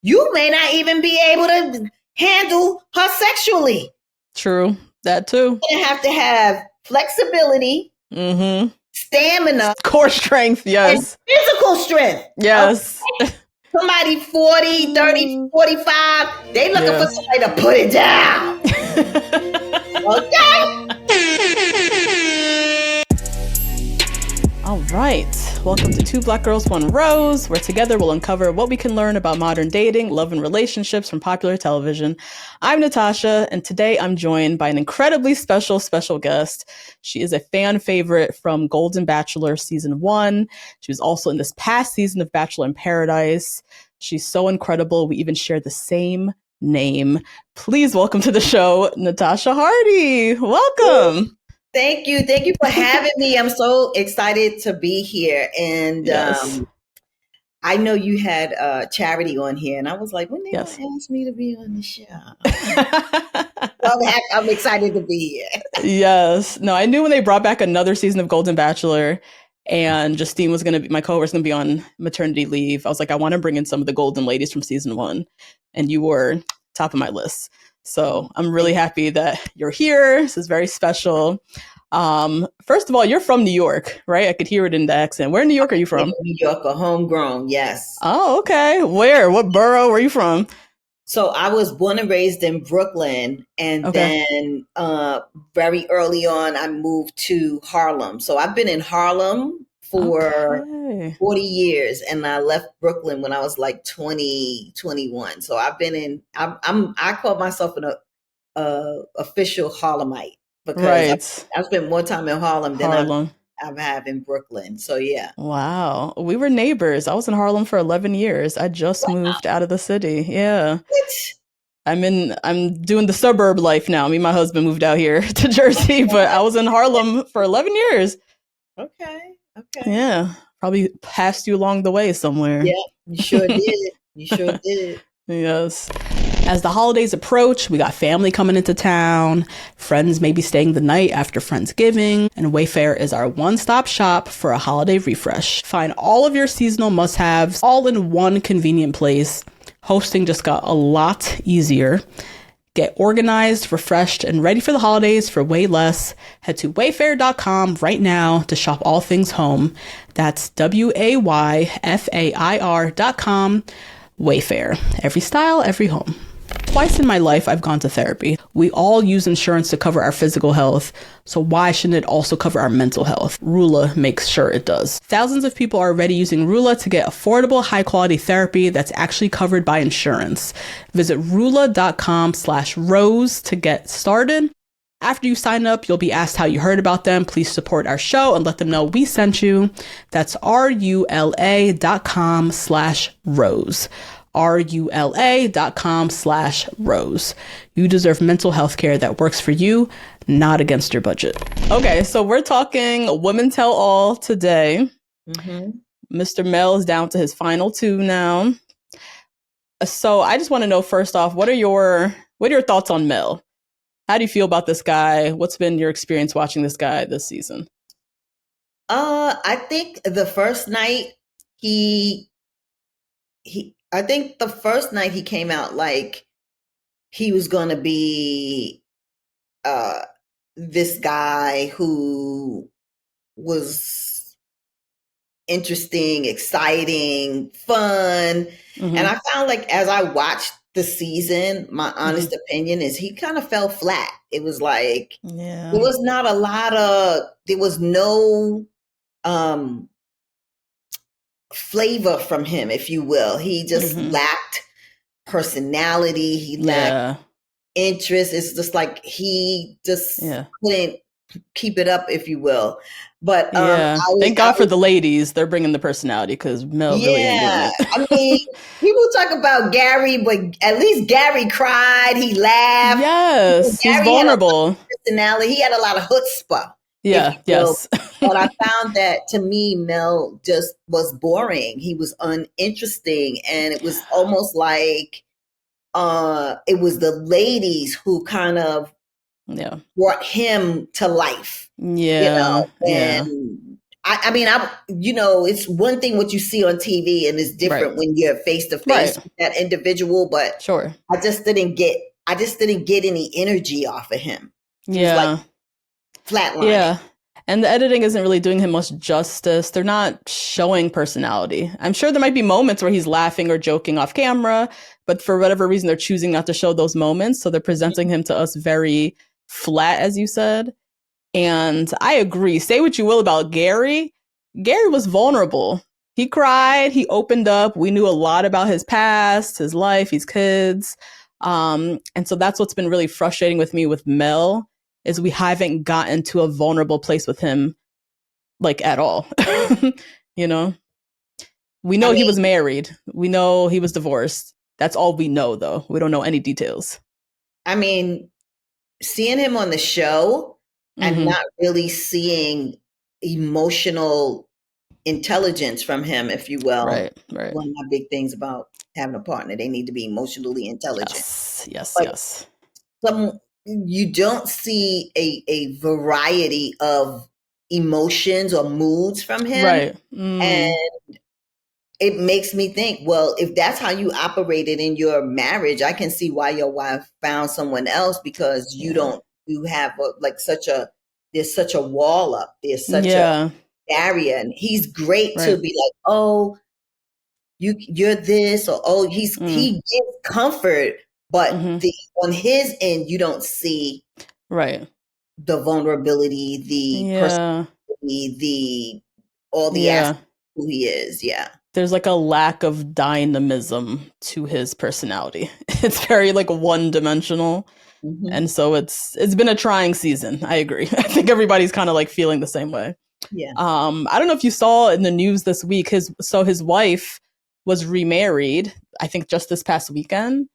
you may not even be able to handle her sexually. True. That too. You have to have flexibility, stamina, core strength, yes. And physical strength. Yes. Okay? Somebody 40, 30, 45, they looking for somebody to put it down. Okay? All right. Welcome to Two Black Girls, One Rose, where together we'll uncover what we can learn about modern dating, love, and relationships from popular television. I'm Natasha, and today I'm joined by an incredibly special guest. She is a fan favorite from Golden Bachelor Season 1. She was also in this past season of Bachelor in Paradise. She's so incredible. We even share the same name. Please welcome to the show, Natascha Hardee. Welcome. Thank you. Thank you for having me. I'm so excited to be here. And I know you had Charity on here, and I was like, when they going to ask me to be on the show? I'm excited to be here. Yes. No, I knew when they brought back another season of Golden Bachelor and Justine was going to be, my co-host was going to be on maternity leave. I was like, I want to bring in some of the Golden ladies from season 1. And you were top of my list. So I'm really happy that you're here. This is very special. First of all, you're from New York, right? I could hear it in the accent. Where in New York are you from? New York, a homegrown, yes. Oh, okay. Where? What borough? Where are you from? So I was born and raised in Brooklyn, and then very early on, I moved to Harlem. So I've been in Harlem for 40 years, and I left Brooklyn when I was like 20, 21. So I've been in. I call myself an official Harlemite because I spent more time in Harlem than I've had in Brooklyn. So yeah. Wow. We were neighbors. I was in Harlem for 11 years. I just moved out of the city. Yeah. I'm doing the suburb life now. Me and my husband moved out here to Jersey, but I was in Harlem for 11 years. Okay. Yeah. Probably passed you along the way somewhere. Yeah, you sure did. You sure did. Yes. As the holidays approach, we got family coming into town, friends may be staying the night after Friendsgiving, and Wayfair is our one-stop shop for a holiday refresh. Find all of your seasonal must-haves all in one convenient place. Hosting just got a lot easier. Get organized, refreshed, and ready for the holidays for way less. Head to wayfair.com right now to shop all things home. That's WAYFAIR.com. Wayfair. Every style, every home. Twice in my life, I've gone to therapy. We all use insurance to cover our physical health, so why shouldn't it also cover our mental health? Rula makes sure it does. Thousands of people are already using Rula to get affordable, high-quality therapy that's actually covered by insurance. Visit rula.com/rose to get started. After you sign up, you'll be asked how you heard about them. Please support our show and let them know we sent you. That's rula.com/rose. rula.com/rose. You deserve mental health care that works for you, not against your budget. Okay, so we're talking Women Tell All today. Mr. Mel is down to his final 2 now. So I just want to know, first off, what are your thoughts on Mel? How do you feel about this guy? What's been your experience watching this guy this season? I think the first night he came out like he was going to be this guy who was interesting, exciting, fun. And I found like as I watched the season, my honest opinion is he kind of fell flat. It was like, there was no flavor from him, if you will. He just lacked personality. He lacked interest. It's just like he just couldn't keep it up, if you will. But thank God for the ladies. They're bringing the personality because Mel really ain't doing it. I mean, people talk about Gary, but at least Gary cried. He laughed. Yes, he's vulnerable. Personality. He had a lot of chutzpah. Yeah, yes. But I found that, to me, Mel just was boring. He was uninteresting. And it was almost like it was the ladies who kind of brought him to life. Yeah. And I mean, it's one thing what you see on TV, and it's different when you're face to face with that individual. But sure, I just didn't get any energy off of him. He was like flatlining. Yeah. And the editing isn't really doing him much justice. They're not showing personality. I'm sure there might be moments where he's laughing or joking off camera, but for whatever reason, they're choosing not to show those moments. So they're presenting him to us very flat, as you said. And I agree. Say what you will about Gary. Gary was vulnerable. He cried. He opened up. We knew a lot about his past, his life, his kids. And so that's what's been really frustrating with me with Mel, is we haven't gotten to a vulnerable place with him, like, at all. You know? We know he was married. We know he was divorced. That's all we know, though. We don't know any details. I mean, seeing him on the show and not really seeing emotional intelligence from him, if you will. Right. One of my big things about having a partner, they need to be emotionally intelligent. Yes. You don't see a variety of emotions or moods from him. Right. And it makes me think, well, if that's how you operated in your marriage, I can see why your wife found someone else, because you have there's such a wall up. There's such a barrier. And he's great to be like, oh, you're this, or oh, he gives comfort, but on his end, you don't see the vulnerability, the personality, all the aspects of who he is. Yeah. There's like a lack of dynamism to his personality. It's very like one-dimensional. And so it's been a trying season. I agree. I think everybody's kind of like feeling the same way. Yeah. I don't know if you saw in the news this week, his wife was remarried, I think just this past weekend,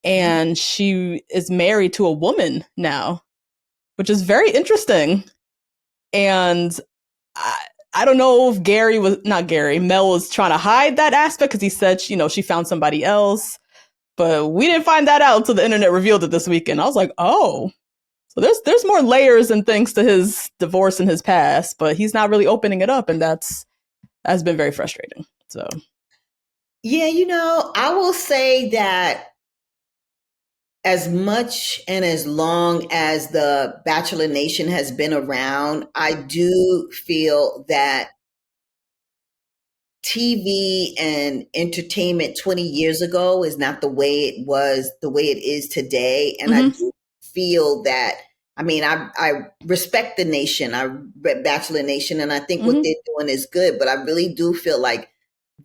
and she is married to a woman now, which is very interesting. And I don't know if Mel was trying to hide that aspect, because he said, she found somebody else, but we didn't find that out until the internet revealed it this weekend. I was like, oh, so there's more layers and things to his divorce and his past, but he's not really opening it up. And that's been very frustrating. So, yeah, I will say that as much and as long as the Bachelor Nation has been around, I do feel that TV and entertainment 20 years ago is not the way it is today. And I do feel that, I mean, I respect the nation, Bachelor Nation, and I think what they're doing is good, but I really do feel like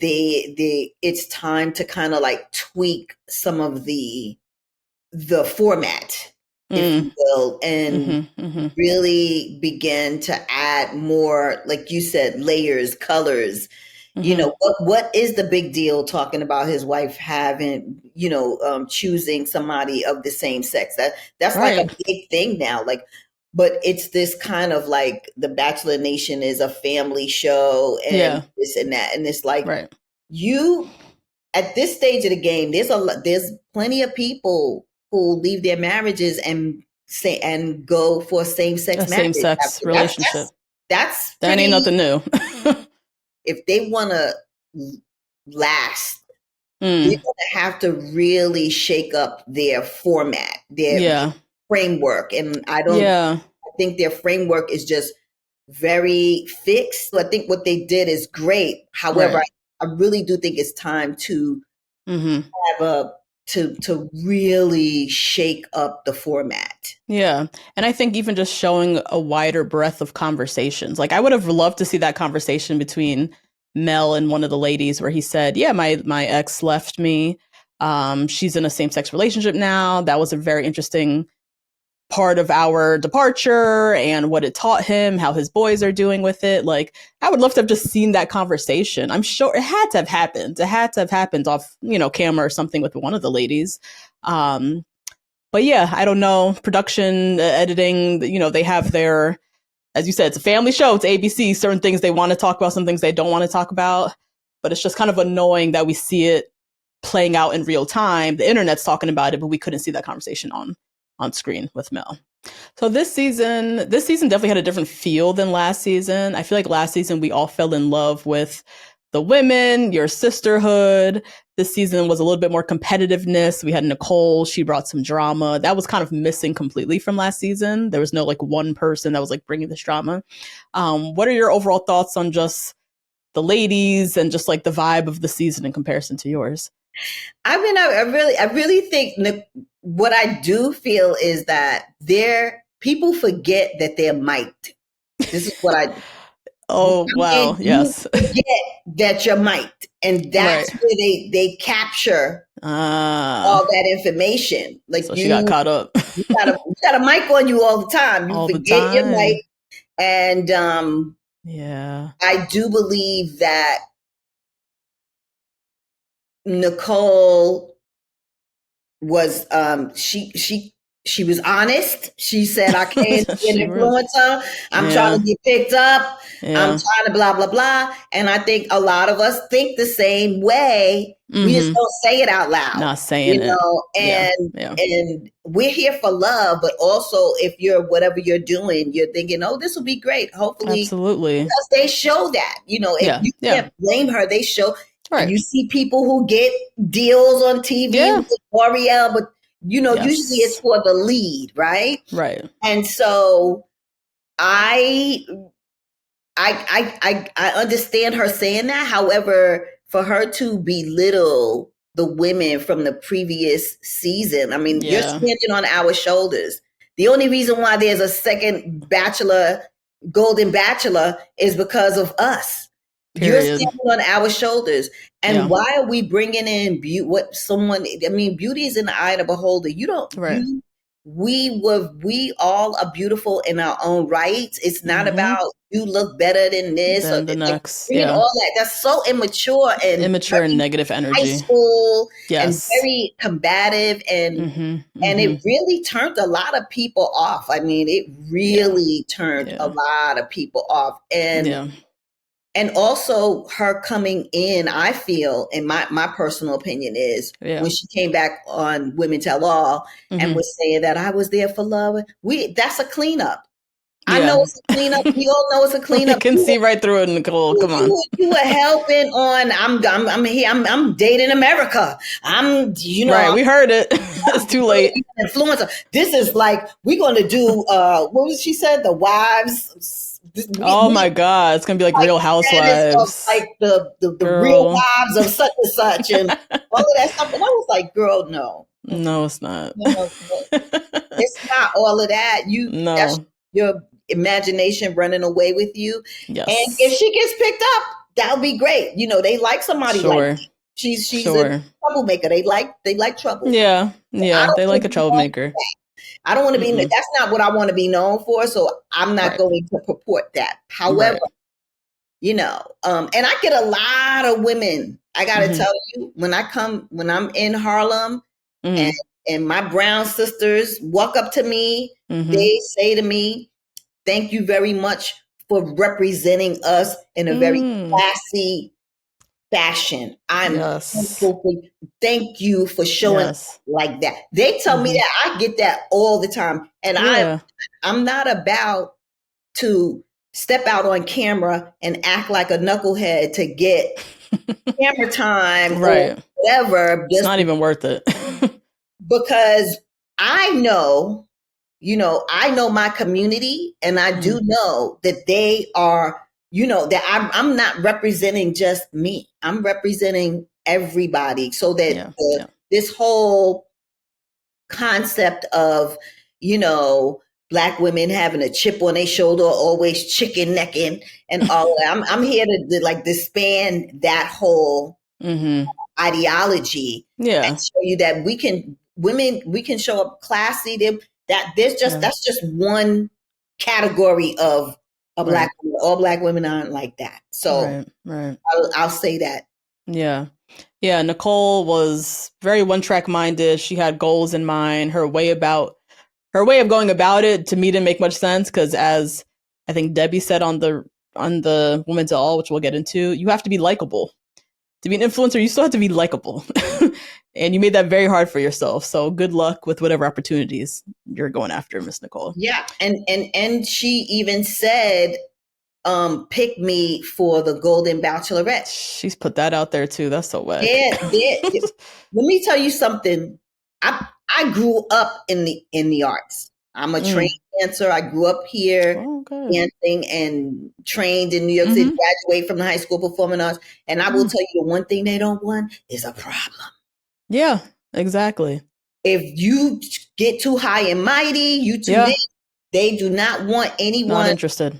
it's time to kind of like tweak some of the format, if you will, and really begin to add more, like you said, layers, colors. What is the big deal talking about his wife having, choosing somebody of the same sex? That's like a big thing now. Like, but it's this kind of like the Bachelor Nation is a family show and this and that. And it's like you at this stage of the game, there's plenty of people who leave their marriages and go for a same-sex marriage. Same-sex relationship. That ain't nothing new. If they want to last, they're going to have to really shake up their format, their framework. And I think their framework is just very fixed. I think what they did is great. However, I really do think it's time to have to really shake up the format. Yeah. And I think even just showing a wider breadth of conversations. Like, I would have loved to see that conversation between Mel and one of the ladies where he said, yeah, my ex left me. She's in a same-sex relationship now. That was a very interesting part of our departure and what it taught him, how his boys are doing with it. Like, I would love to have just seen that conversation. I'm sure it had to have happened. It had to have happened off, camera or something with one of the ladies. But yeah, I don't know. Production, editing, they have their, as you said, it's a family show. It's ABC. Certain things they want to talk about, some things they don't want to talk about. But it's just kind of annoying that we see it playing out in real time. The internet's talking about it, but we couldn't see that conversation on screen with Mel. So this season definitely had a different feel than last season. I feel like last season we all fell in love with the women, your sisterhood. This season was a little bit more competitiveness. We had Nicole, she brought some drama. That was kind of missing completely from last season. There was no like one person that was like bringing this drama. What are your overall thoughts on just the ladies and just like the vibe of the season in comparison to yours? I mean, I really think what I do feel is that people forget that they're mic'd. This is what I Oh, wow. you Yes. forget that you're mic'd, and that's Right. where they capture Ah. all that information. Like So she got caught up. you got a mic on you all the time. You All the forget your mic, time. and Yeah. I do believe that Nicole was she was honest. She said, I can't be an She was. influencer. I'm trying Yeah. to get picked up. I'm Yeah. trying to blah, blah, blah. And I think a lot of us think the same way. We just Mm-hmm. don't say it out loud, Not saying it. Yeah. Yeah. and we're here for love, but also if you're whatever you're doing, you're thinking, oh, this will be great. Hopefully, Absolutely. because they show that, if Yeah. you Yeah. can't blame her, they show. Right. You see people who get deals on TV Yeah. with L'Oreal, but usually it's Yes. for the lead, right? Right. And so I I understand her saying that. However, for her to belittle the women from the previous season, I mean, you're Yeah. standing on our shoulders. The only reason why there's a second Bachelor, Golden Bachelor, is because of us. You're Period. standing on our shoulders. And Yeah. why are we bringing in beauty is in the eye of the beholder. Right. We all are beautiful in our own rights. It's not Mm-hmm. about you look better than this or Then the like next. bringing Yeah. all that. That's so immature and Immature and very negative high energy. school and Yes. very combative, Mm-hmm. and Mm-hmm. it really turned a lot of people off. I mean, it Yeah. really turned a Yeah. lot of people off. Yeah. And also her coming in, I feel, in my personal opinion, is Yeah. when she came back on Women Tell All and Mm-hmm. was saying that I was there for love. That's a cleanup. I know Yeah. it's a cleanup. We all know it's a We cleanup. can see right through it, Nicole. Come on. You were helping on. I'm here. I'm dating America. Right. We heard it. It's too late. Influencer. This is like we're going to do. What was she said? The wives. Oh my God. It's going to be like Real Of Housewives. like the real Girl. wives of such and such and all of that stuff. And I was like, girl, no. No, it's not. No. It's not all of that. That's No. your imagination running away with you. And if Yes. she gets picked up, that'll be great. They like somebody like Sure. that. She's Sure. a troublemaker. They like trouble. Yeah. I Yeah. don't They want like to a be known for troublemaker. that. I don't want to be. Mm-mm. That's not what I want to be known for. So I'm not Right. going to purport that. However, Right. And I get a lot of women. I got to Mm-hmm. tell you, when I'm in Harlem, Mm-hmm. and my brown sisters walk up to me, Mm-hmm. they say to me, "Thank you very much for representing us in a very classy fashion. I'm Yes. thankful for you. Thank you for showing Yes. like that." They tell me that. I get that all the time, and Yeah. I'm not about to step out on camera and act like a knucklehead to get camera time or Right. whatever, It's not even worth it. because I know, I know my community, and I do know that they are, that I'm not representing just me. I'm representing everybody, so that this whole concept of, Black women having a chip on their shoulder, always chicken necking and all of that. I'm here to like disband that whole ideology and show you that we can show up classy. That's just one category of a Black woman. All Black women aren't like that. So right. I'll say that. Yeah. Yeah. Nicole was very one track minded. She had goals in mind. Her way of going about it to me didn't make much sense because, as I think Debbie said on the Women to All, which we'll get into, you have to be likable. to be an influencer, you still have to be likable. And you made that very hard for yourself. So good luck with whatever opportunities you're going after, Miss Nicole. Yeah. And she even said, pick me for the Golden Bachelorette. She's put that out there too. That's so whack. Let me tell you something. I grew up in the arts. I'm a trained dancer. I grew up here dancing and trained in New York City, graduated from the High School Performing Arts. And I will tell you the one thing they don't want is a problem. Yeah, exactly. If you get too high and mighty, you too big, they do not want anyone. Not interested.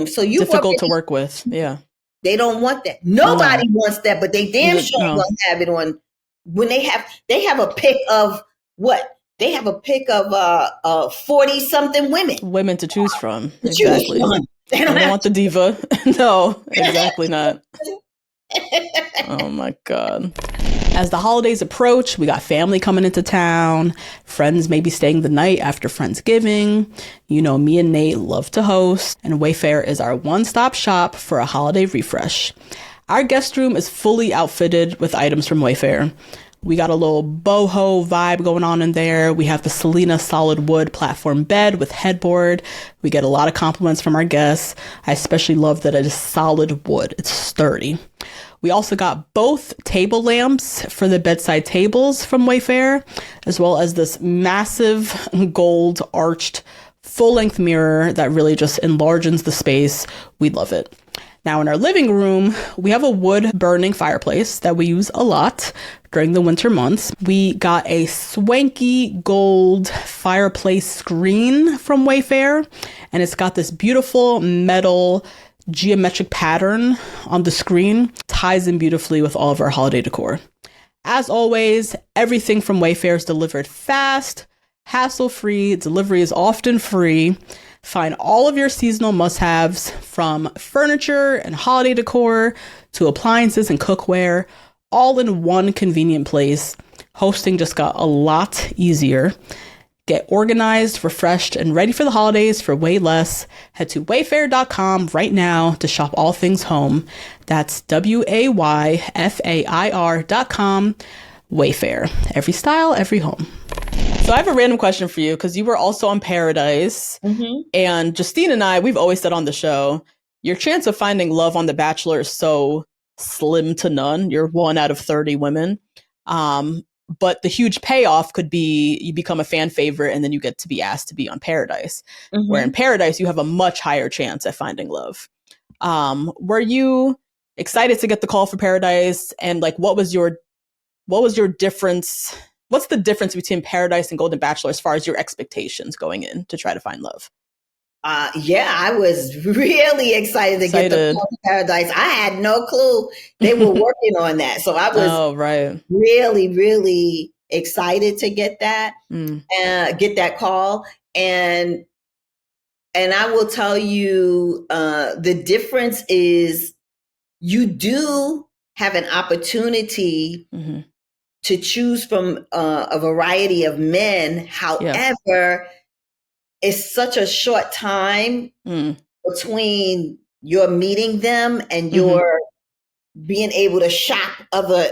So you difficult to work with. Yeah. They don't want that. Nobody wants that, but they damn sure gonna have it on when they have a pick of what? They have a pick of 40-something women to choose from. Exactly. They don't want the diva. No, exactly not. Oh my God. As the holidays approach, we got family coming into town. Friends may be staying the night after Friendsgiving. You know, me and Nate love to host, and Wayfair is our one-stop shop for a holiday refresh. Our guest room is fully outfitted with items from Wayfair. We got a little boho vibe going on in there. We have the Selena solid wood platform bed with headboard. We get a lot of compliments from our guests. I especially love that it is solid wood. It's sturdy. We also got both table lamps for the bedside tables from Wayfair, as well as this massive gold arched full-length mirror that really just enlarges the space. We love it. Now in our living room, we have a wood burning fireplace that we use a lot during the winter months. We got a swanky gold fireplace screen from Wayfair, and it's got this beautiful metal geometric pattern on the screen. Ties in beautifully with all of our holiday decor. As always, everything from Wayfair is delivered fast, hassle-free. Delivery is often free. Find all of your seasonal must-haves from furniture and holiday decor to appliances and cookware, all in one convenient place. Hosting just got a lot easier. Get organized, refreshed, and ready for the holidays for way less. Head to wayfair.com right now to shop all things home. That's WAYFAIR.com. Wayfair. Every style, every home. So I have a random question for you because you were also on Paradise. And Justine and I, we've always said on the show, your chance of finding love on The Bachelor is so slim to none. You're 1 out of 30 women. But the huge payoff could be you become a fan favorite and then you get to be asked to be on Paradise. Where in Paradise, you have a much higher chance at finding love. Were you excited to get the call for Paradise? And like, what was your difference? What's the difference between Paradise and Golden Bachelor as far as your expectations going in to try to find love? I was really excited to get the call to Paradise. I had no clue they were working on that. So I was really, really excited to get that, get that call. And I will tell you, the difference is you do have an opportunity to choose from a variety of men. However, it's such a short time between your meeting them and your being able to shop other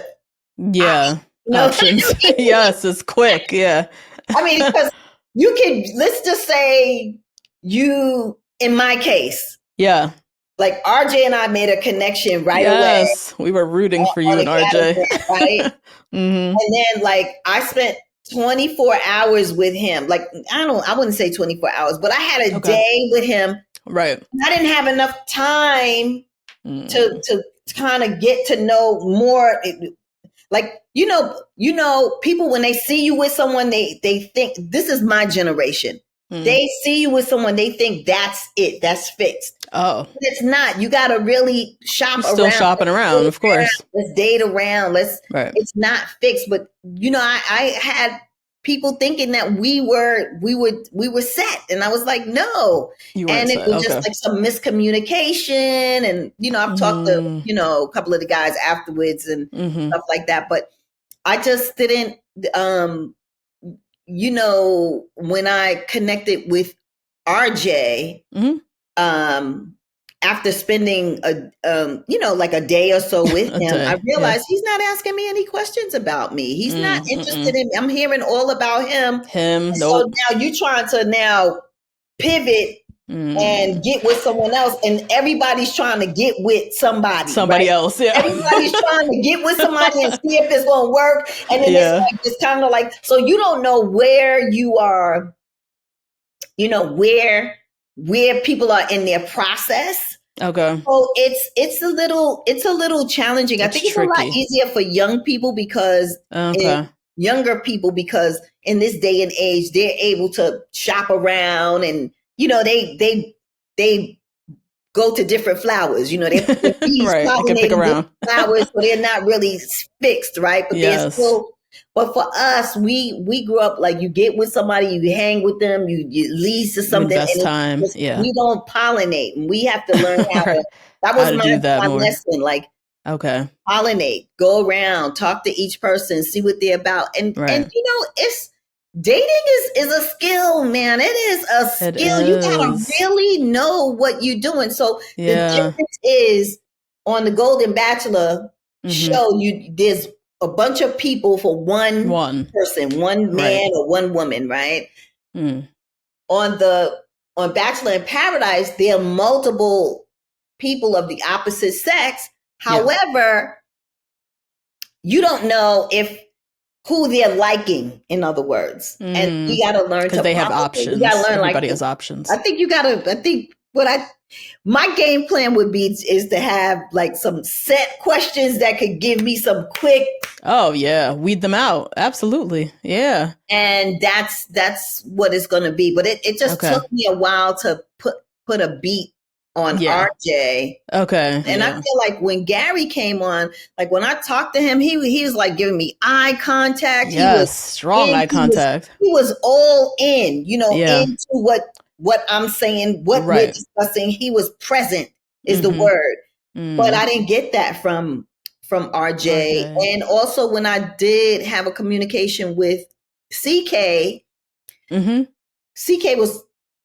options. Yes, it's quick. Yeah. I mean, because you can, let's just say you, in my case. Yeah. Like RJ and I made a connection right away. Yes, we were rooting for you and RJ. Right? And then like I spent 24 hours with him. Like, I wouldn't say 24 hours, but I had a day with him. Right. I didn't have enough time to kind of get to know more. Like, you know, people, when they see you with someone, they think, this is my generation. They see you with someone, they think that's it. That's fixed. Oh. But it's not. You got to really shop around. Still shopping around, of course. Let's date around. It's not fixed. But, you know, I had people thinking that we were set. And I was like, no. And it was just like some miscommunication. And, you know, I've talked to, you know, a couple of the guys afterwards and stuff like that. But I just didn't, you know, when I connected with RJ, after spending like a day or so with him, I realized he's not asking me any questions about me. He's not interested in me. I'm hearing all about him. Nope. So now you trying to now pivot and get with someone else, and everybody's trying to get with somebody else. Yeah. Everybody's trying to get with somebody and see if it's going to work. And then it's kind of like, so you don't know where you are, where people are in their process. Okay. So it's a little challenging. I think it's tricky. A lot easier for young people because younger people, because in this day and age, they're able to shop around and, they go to different flowers, they right. They can pick around flowers, so they're not really fixed, right? But they're still. But for us, we grew up like you get with somebody, you hang with them, you lead to something, invest time. We don't pollinate, and we have to learn how to. That was my lesson. Like, okay, pollinate, go around, talk to each person, see what they're about, and it's. Dating is a skill, man. It is a skill. You gotta really know what you're doing. So the difference is on the Golden Bachelor show, there's a bunch of people for one person, one man or one woman, right? On Bachelor in Paradise, there are multiple people of the opposite sex. However, you don't know who they're liking, in other words. And you got to learn to they have options. You got to learn everybody has options. My game plan would be is to have like some set questions that could give me some quick. Oh yeah. Weed them out. Absolutely. Yeah. And that's what it's going to be. But it just took me a while to put a beat on RJ. Okay. And I feel like when Gary came on, like when I talked to him, he was like giving me eye contact. Yes, he was strong eye contact. He was all in, into what I'm saying, what we're discussing. He was present is the word. But I didn't get that from RJ. And also when I did have a communication with CK, CK was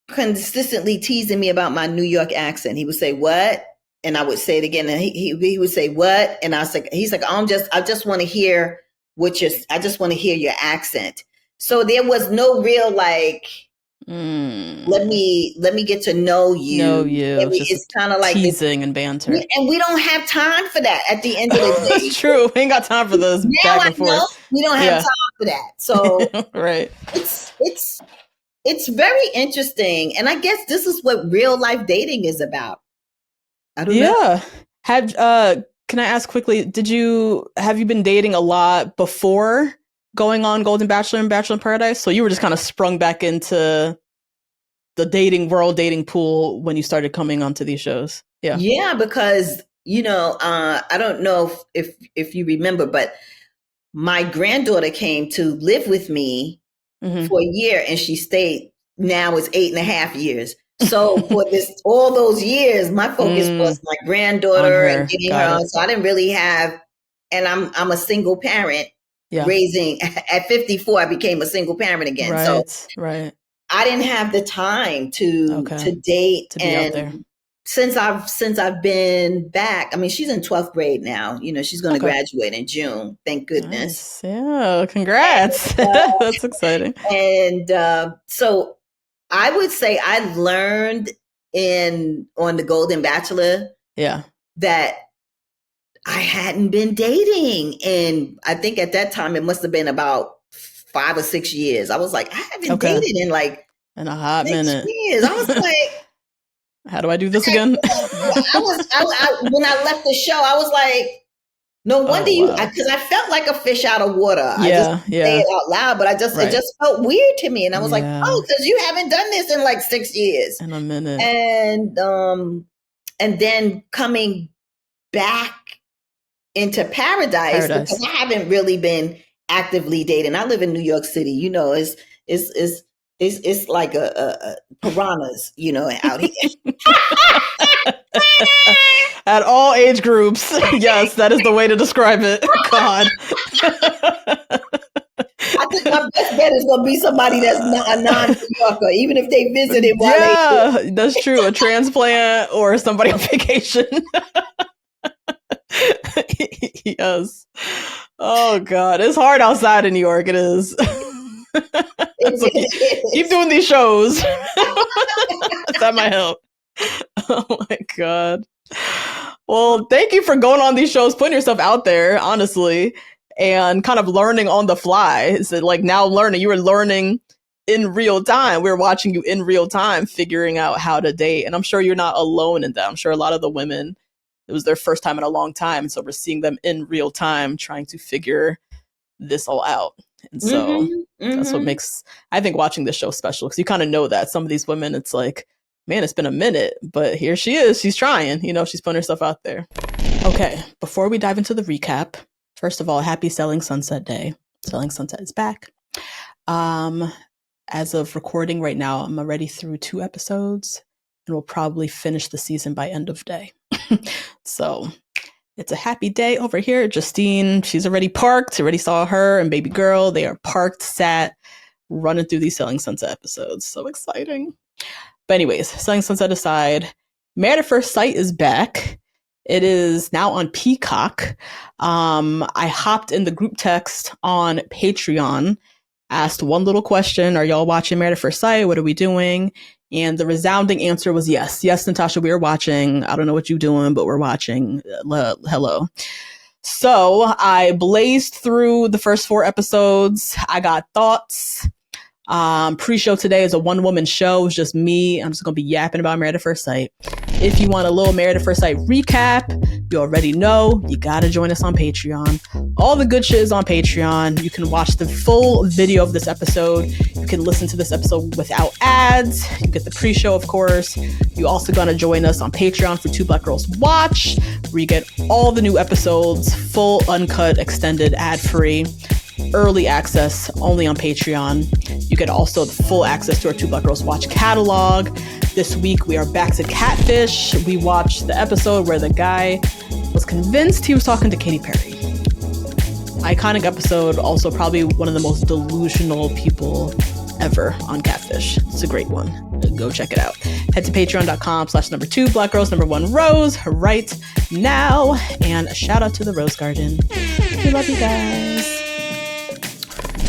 consistently teasing me about my New York accent. He would say, "What?" And I would say it again. And he would say, "What?" And I was like, he's like, I just want to hear I just want to hear your accent. So there was no real like, let me get to know you. It's kind of like teasing and banter. And we don't have time for that at the end of the day. That's true. We ain't got time for those back and forth. We don't have time for that. So right. It's very interesting. And I guess this is what real life dating is about. I don't know. Can I ask quickly, have you been dating a lot before going on Golden Bachelor and Bachelor in Paradise? So you were just kind of sprung back into the dating world, dating pool when you started coming onto these shows. Yeah. Yeah, because, I don't know if you remember, but my granddaughter came to live with me for a year, and she stayed. Now it's 8.5 years. So for all those years, my focus was my granddaughter and getting her on. So I didn't really have, and I'm a single parent raising at 54. I became a single parent again. Right. I didn't have the time to date, to be out there. Since I've been back, I mean, she's in 12th grade now. She's going to graduate in June. Thank goodness. Nice. Yeah, congrats. That's exciting. And so I would say I learned on the Golden Bachelor that I hadn't been dating. And I think at that time, it must have been about 5 or 6 years. I was like, I haven't dated in a hot minute. Years. I was like, how do I do this again? When I left the show, I was like, no wonder because I felt like a fish out of water. I just say it out loud, but it just felt weird to me. And I was like, oh, because you haven't done this in like 6 years. In a minute. And then coming back into Paradise, because I haven't really been actively dating. I live in New York City, it's like a piranhas, out here. At all age groups. Yes, that is the way to describe it. God. My best bet is going to be somebody that's not a non-New Yorker, even if they visited while they Yeah, that's true. A transplant or somebody on vacation. Yes. Oh God, it's hard outside in New York. It is. So keep doing these shows. That might help. Oh my God. Well, thank you for going on these shows, putting yourself out there, honestly, and kind of learning on the fly. So like now learning, you were learning in real time. We were watching you in real time, figuring out how to date. And I'm sure you're not alone in that. I'm sure a lot of the women, it was their first time in a long time. So we're seeing them in real time trying to figure this all out. And so that's what makes, I think, watching this show special, because you kind of know that some of these women, it's like, man, it's been a minute, but here she is. She's trying, she's putting herself out there. Okay, before we dive into the recap, first of all, happy Selling Sunset Day. Selling Sunset is back. As of recording right now, I'm already through 2 episodes, and we'll probably finish the season by end of day. So it's a happy day over here. Justine, she's already parked. Already saw her and baby girl. They are parked, sat, running through these Selling Sunset episodes. So exciting. But anyways, Selling Sunset aside, Married at First Sight is back. It is now on Peacock. I hopped in the group text on Patreon, asked one little question. Are y'all watching Married at First Sight? What are we doing? And the resounding answer was yes. Yes, Natasha, we are watching. I don't know what you're doing, but we're watching. Hello. So I blazed through the first 4 episodes. I got thoughts. Pre-show today is a one-woman show. It's just me. I'm just going to be yapping about Married at First Sight. If you want a little Married at First Sight recap, you already know, you got to join us on Patreon. All the good shit is on Patreon. You can watch the full video of this episode. You can listen to this episode without ads. You get the pre-show, of course. You also going to join us on Patreon for Two Black Girls Watch, where you get all the new episodes, full, uncut, extended, ad-free. Early access only on Patreon. You get also the full access to our Two Black Girls Watch catalog. This week we are back to Catfish. We watched the episode where the guy was convinced he was talking to Katy Perry. Iconic episode, also probably one of the most delusional people ever on Catfish. It's a great one. Go check it out. Head to patreon.com/2 Black Girls #1 Rose right now. And a shout out to the Rose Garden. We love you guys.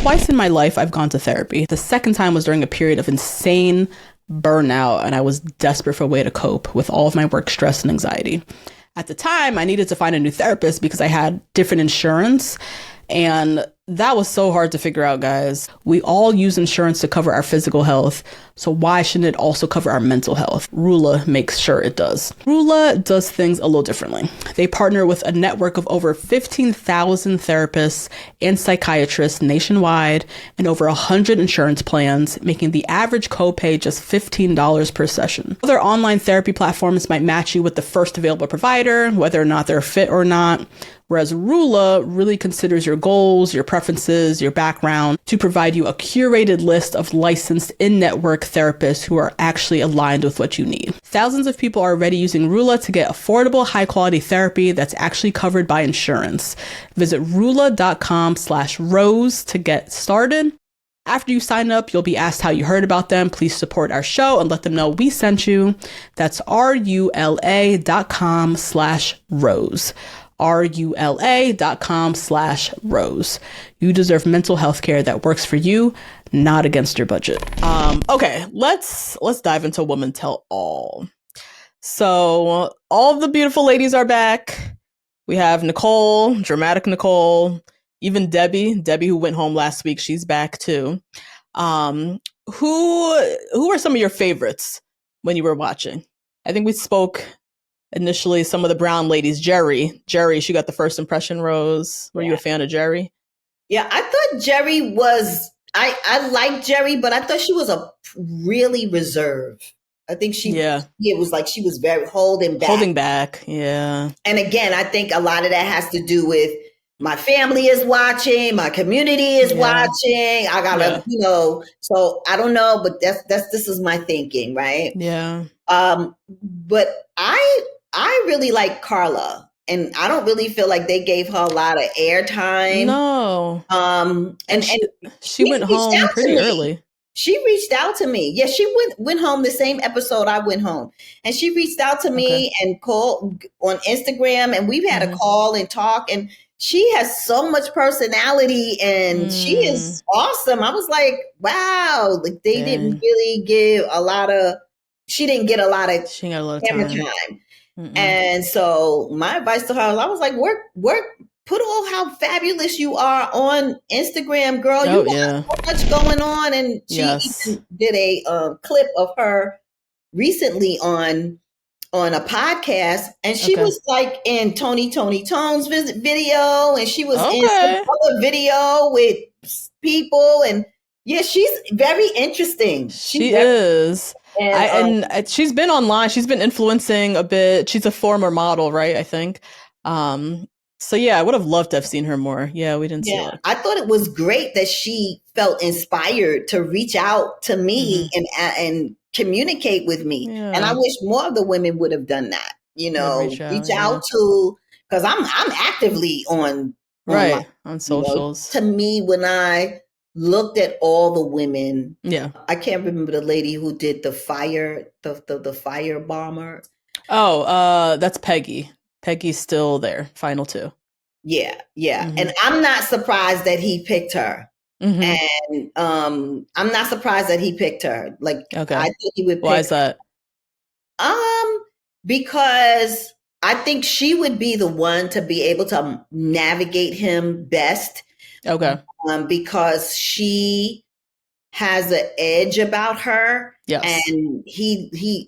Twice in my life, I've gone to therapy. The second time was during a period of insane burnout, and I was desperate for a way to cope with all of my work stress and anxiety. At the time, I needed to find a new therapist because I had different insurance, and that was so hard to figure out, guys. We all use insurance to cover our physical health, so why shouldn't it also cover our mental health? Rula makes sure it does. Rula does things a little differently. They partner with a network of over 15,000 therapists and psychiatrists nationwide and over 100 insurance plans, making the average copay just $15 per session. Other online therapy platforms might match you with the first available provider, whether or not they're fit or not. Whereas Rula really considers your goals, your preferences, your background to provide you a curated list of licensed in-network therapists who are actually aligned with what you need. Thousands of people are already using Rula to get affordable, high-quality therapy that's actually covered by insurance. Visit rula.com/rose to get started. After you sign up, you'll be asked how you heard about them. Please support our show and let them know we sent you. That's rula.com/rose. rula.com/rose. You deserve mental health care that works for you, not against your budget. Okay, let's dive into Women Tell All. So all of the beautiful ladies are back. We have Nicole, dramatic Nicole, even Debbie who went home last week, she's back too. Who are some of your favorites when you were watching? I think we spoke initially some of the brown ladies. Jerry, she got the first impression rose. Were you a fan of Jerry? Yeah, I thought Jerry was, I liked Jerry, but I thought she was a really reserved. I think it was like she was very holding back. Yeah. And again, I think a lot of that has to do with my family is watching, my community is watching. I gotta, so I don't know, but this is my thinking, right? Yeah. But I really like Carla. and I don't really feel like they gave her a lot of airtime. No. And she went reached home out pretty to me. early. She reached out to me. Yeah, she went home the same episode I went home. And she reached out to me and called on Instagram, and we've had a call and talk, and she has so much personality and she is awesome. I was like, wow, like they didn't really give a lot of, she didn't get a lot of camera time. And so my advice to her, I was like, work, put all how fabulous you are on Instagram, girl. You got so much going on. And she even did a clip of her recently on a podcast, and she was like in Tony Tone's video, and she was in some other video with people, and yeah, she's very interesting. She is. And she's been online. She's been influencing a bit. She's a former model, right? I think. So yeah, I would have loved to have seen her more. Yeah, we didn't see it. I thought it was great that she felt inspired to reach out to me and communicate with me. Yeah. And I wish more of the women would have done that. You know, reach out to, because I'm actively on socials. You know, to me, when I looked at all the women, I can't remember the lady who did the fire, the fire bomber. Oh, that's Peggy. Peggy's still there, final 2. Yeah. And I'm not surprised that he picked her. And I'm not surprised that he picked her. Like, I think he would pick Why is that? Because I think she would be the one to be able to navigate him best. Because she has an edge about her. Yes. And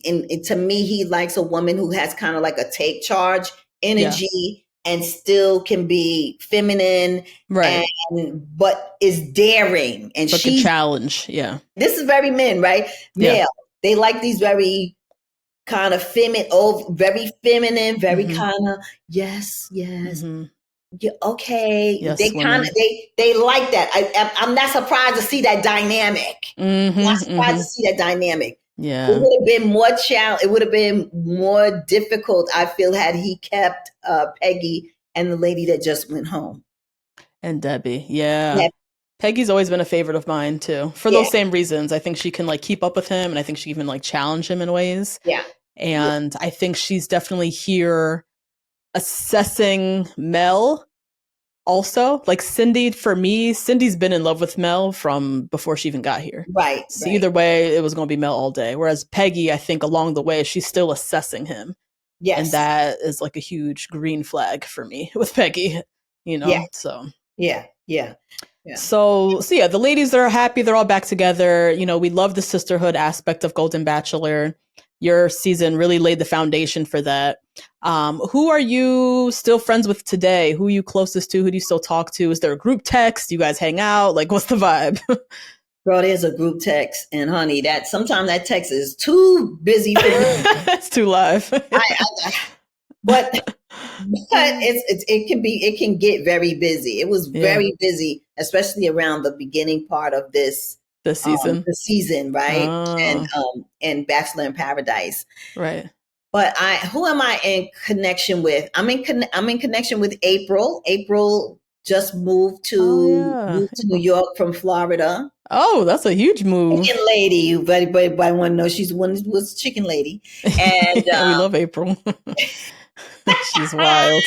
and to me, he likes a woman who has kind of like a take charge energy and still can be feminine, but is daring, and she can challenge. Yeah. This is very men, right? Male. They like these very kind of very feminine, very kind of yes. Yeah, okay. Yes, they kind of they like that. I'm not surprised to see that dynamic. Not surprised to see that dynamic. Yeah, it would have been more It would have been more difficult, I feel, had he kept Peggy and the lady that just went home. And Debbie, Peggy's always been a favorite of mine too, for those same reasons. I think she can like keep up with him, and I think she even like challenge him in ways. Yeah, and I think she's definitely here assessing Mel. Also, like Cindy, for me, Cindy's been in love with Mel from before she even got here. Right. So either way, it was going to be Mel all day. Whereas Peggy, I think along the way, she's still assessing him. Yes. And that is like a huge green flag for me with Peggy, you know? Yeah. So. Yeah. So yeah, the ladies that are happy, they're all back together. You know, we love the sisterhood aspect of Golden Bachelor. Your season really laid the foundation for that. Who are you still friends with today? Who are you closest to? Who do you still talk to? Is there a group text? Do you guys hang out? Like, what's the vibe? Girl, there's a group text, and honey, that sometimes that text is too busy for me. It's too live. But it can get very busy. It was very busy, especially around the beginning part of this season. The season, right? And Bachelor in Paradise. Right. But who am I in connection with? I'm in connection with April. April just moved to New York from Florida. Oh, that's a huge move. Chicken lady, everybody want to know she's was chicken lady. And we love April. She's wild.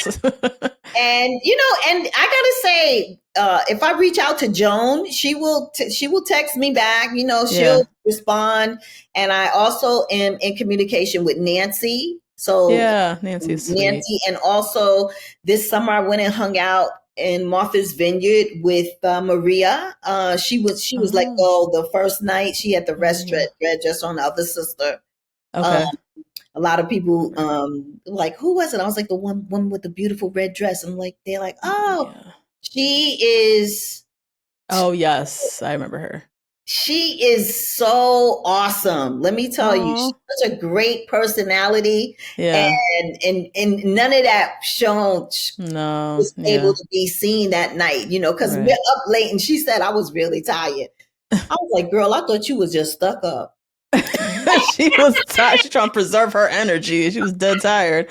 And you know, and I gotta say, if I reach out to Joan, she will text me back. You know, she'll respond. And I also am in communication with Nancy. So Nancy's Nancy, and also this summer I went and hung out in Martha's Vineyard with Maria. She was like, the first night she had the red dress on, the other sister. Okay. A lot of people like, who was it? I was like, the one with the beautiful red dress. And like, they're like, she is. Oh yes, I remember her. She is so awesome. Let me tell you, she's such a great personality. Yeah. And none of that was able to be seen that night, you know, because we're up late, and she said I was really tired. I was like, girl, I thought you was just stuck up. She was tired. She trying to preserve her energy. She was dead tired.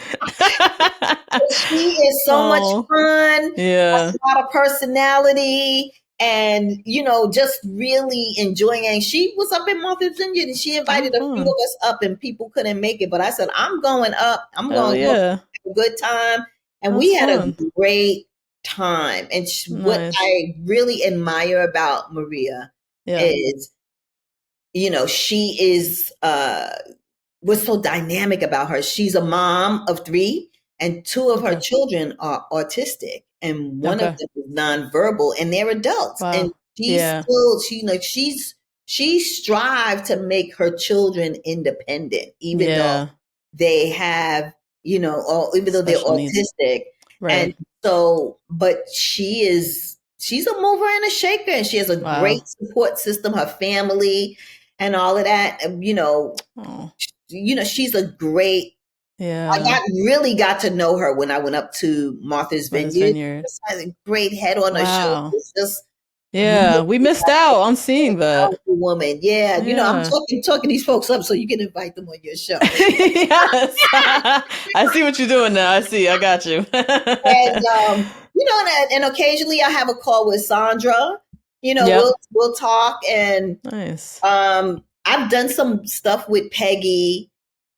She is so much Oh, fun, yeah. has a lot of personality, and just really enjoying it. And she was up in Martha's Vineyard, and she Oh, invited a few of fun. us up, and people couldn't make it. But I said, I'm going up. I'm Hell going to go yeah. have a good time. And That's we had a fun. great time. And what Nice. I really admire about Maria Yeah. is, she is what's so dynamic about her. She's a mom of three, and two of her Okay. children are autistic, and one of Okay. them is nonverbal, and they're adults. And Wow. she's Yeah. still, she strives to make her children independent, even though Yeah. they have, or even though they're Special needs. autistic. Right. And so, but she's a mover and a shaker, and she has a Wow. great support system, her family and all of that. Oh. She's a great, Yeah. really got to know her when I went up to Martha's Martha's Vineyard. Vineyard. She has a great head on her Wow. shoulders. Just really Yeah. We missed out on seeing that. powerful woman. Yeah. I'm Yeah. talking these folks up so you can invite them on your show. Yes. I see what you're doing now. I see. I got you. And and occasionally I have a call with Sandra. Yep. We'll talk, and Nice. I've done some stuff with Peggy,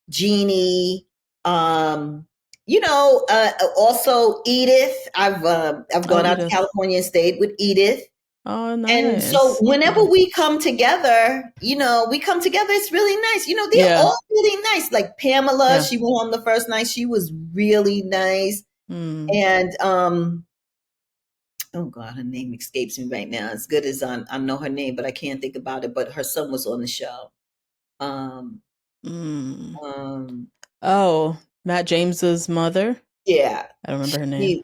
Jeannie, also Edith. I've Oh, gone out to Edith. California and stayed with Edith. Oh, And so nice. whenever Yeah. we come together, it's really nice. They're Yeah. all really nice. Like Pamela, Yeah. she went home the first night. She was really nice. Mm. And oh God, her name escapes me right now. As good as I know her name, but I can't think about it. But her son was on the show. Um, Mm. um, Oh, Matt James's mother. yeah. I don't remember her name.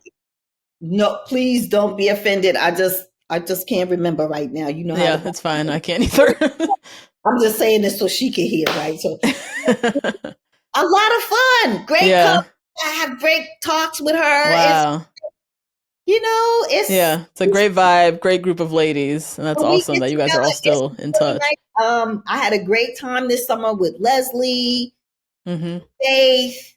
No, please don't be offended. I just can't remember right now. You know how Yeah, to. it's fine. I can't either. I'm just saying this so she can hear, right? So a lot of fun, great Yeah. couple. I have great talks with her. Wow. It's Yeah, it's a great vibe, great group of ladies, and that's when we awesome get that you guys are together, all it's still in really touch. nice. I had a great time this summer with Leslie, Mm-hmm. Faith,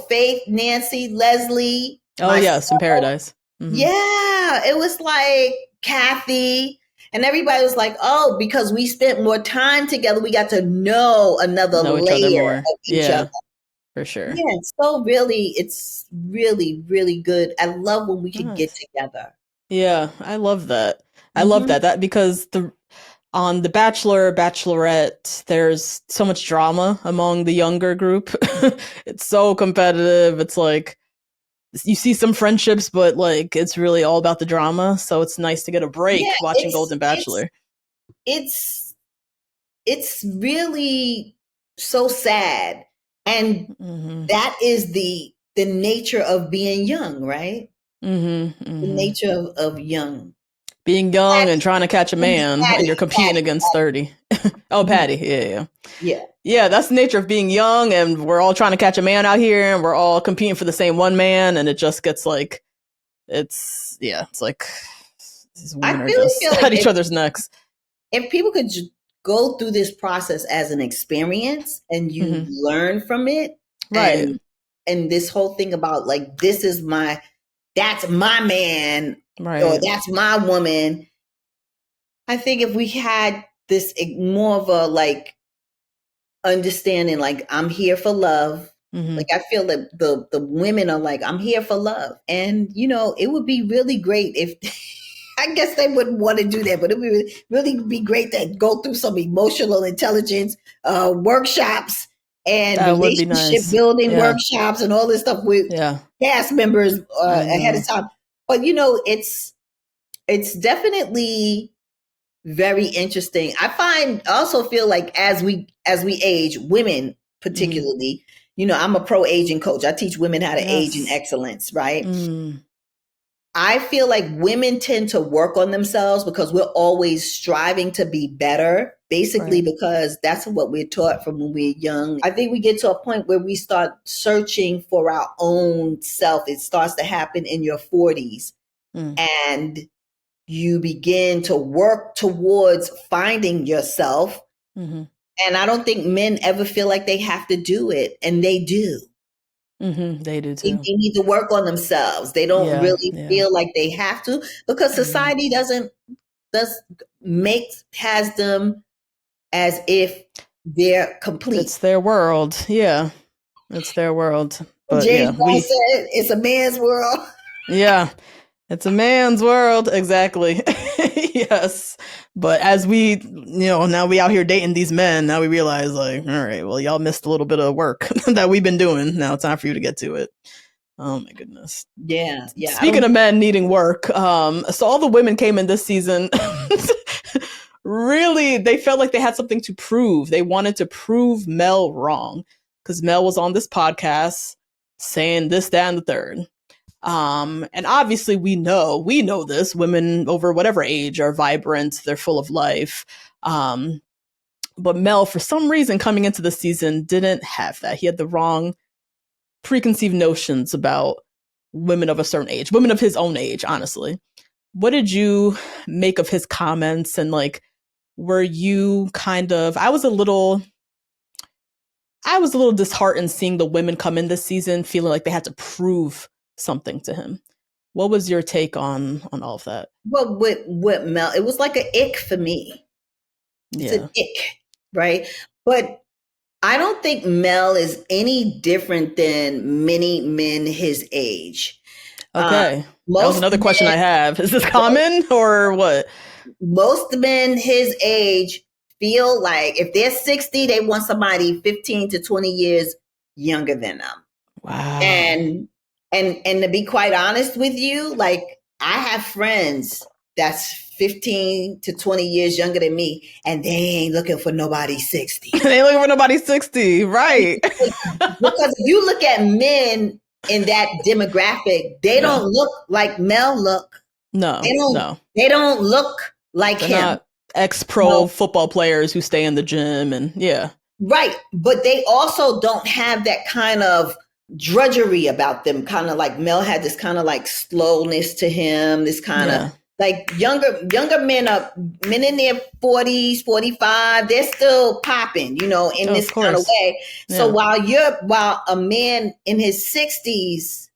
Faith, Nancy, Leslie, Oh myself. yes, in Paradise. Mm-hmm. Yeah, it was like Kathy, and everybody was like, "Oh, because we spent more time together, we got to know another Know each other layer more. of each other." Yeah, for sure. Yeah, it's really, really good. I love when we can get Nice. together. Yeah, I love that. I love Hmm. that because on The Bachelor, Bachelorette, there's so much drama among the younger group. It's so competitive. It's like you see some friendships, but like it's really all about the drama. So it's nice to get a Yeah, break watching it's Golden it's Bachelor. it's it's really so sad, and Mm-hmm. that is the nature of being young, right? Mm-hmm. The Mm-hmm. nature of young. Being young and Patty, trying to catch a man, and you're competing Patty. against 30. Oh, Mhm. Patty. Yeah, yeah. Yeah. Yeah, that's the nature of being young, and we're all trying to catch a man out here, and we're all competing for the same one man, and it just gets like, it's like these I women are really just feel like at each other's necks. if people could go through this process as an experience and you Hmm. learn from it, Right, and this whole thing about like that's my man, or right. that's my woman. I think if we had this more of a like understanding, like I'm here for love. Hmm. Like I feel that the women are like, I'm here for love. And it would be really great if I guess they wouldn't want to do that, but it would really be great to go through some emotional intelligence workshops and That would be relationship nice. building Yeah, workshops and all this stuff with yeah. cast members I ahead of know. time. But it's definitely very interesting. I also feel like as we age, women Hmm. particularly, I'm a pro aging coach. I teach women how to age in Yes. excellence, right? Mm, I feel like women tend to work on themselves because we're always striving to be better, basically right. because that's what we're taught from when we're young. I think we get to a point where we start searching for our own self. It starts to happen in your 40s, Mm, and you begin to work towards finding yourself. hmm. And I don't think men ever feel like they have to do it. And they do. They do too. They need to work on themselves. They don't really feel like they have to, because society has them as if they're complete. It's their world. Yeah. It's their world. But James Brown said it's a man's world. Yeah. It's a man's world. Exactly. Yes. But as we, now we out here dating these men, now we realize like, all right, well, y'all missed a little bit of work that we've been doing. Now it's time for you to get to it. Oh my goodness. Yeah. Yeah. Speaking of men needing work, so all the women came in this season. Really, they felt like they had something to prove. They wanted to prove Mel wrong because Mel was on this podcast saying this, that, and the third. And obviously we know this. Women over whatever age are vibrant. They're full of life. But Mel, for some reason, coming into the season, didn't have that. He had the wrong preconceived notions about women of a certain age, women of his own age, honestly. What did you make of his comments? And like, were you I was a little disheartened seeing the women come in this season feeling like they had to prove something to him. What was your take on all of that? Well, with Mel, it was like an ick for me. It's an ick, right? But I don't think Mel is any different than many men his age. Okay. That was another question I have. Is this common or what? Most men his age feel like if they're 60, they want somebody 15 to 20 years younger than them. Wow. And to be quite honest with you, like I have friends that's 15 to 20 years younger than me, and they ain't looking for nobody 60. They ain't looking for nobody 60, right? Because if you look at men in that demographic, they don't look like Mel look. No, they don't look like They're him. Not ex-pro football players who stay in the gym and right. But they also don't have that kind of drudgery about them. Kind of like Mel had this kind of like slowness to him. This kind of like younger men in their 40s, 45. They're still popping, in this kind of way. Yeah. So while a man in his 60s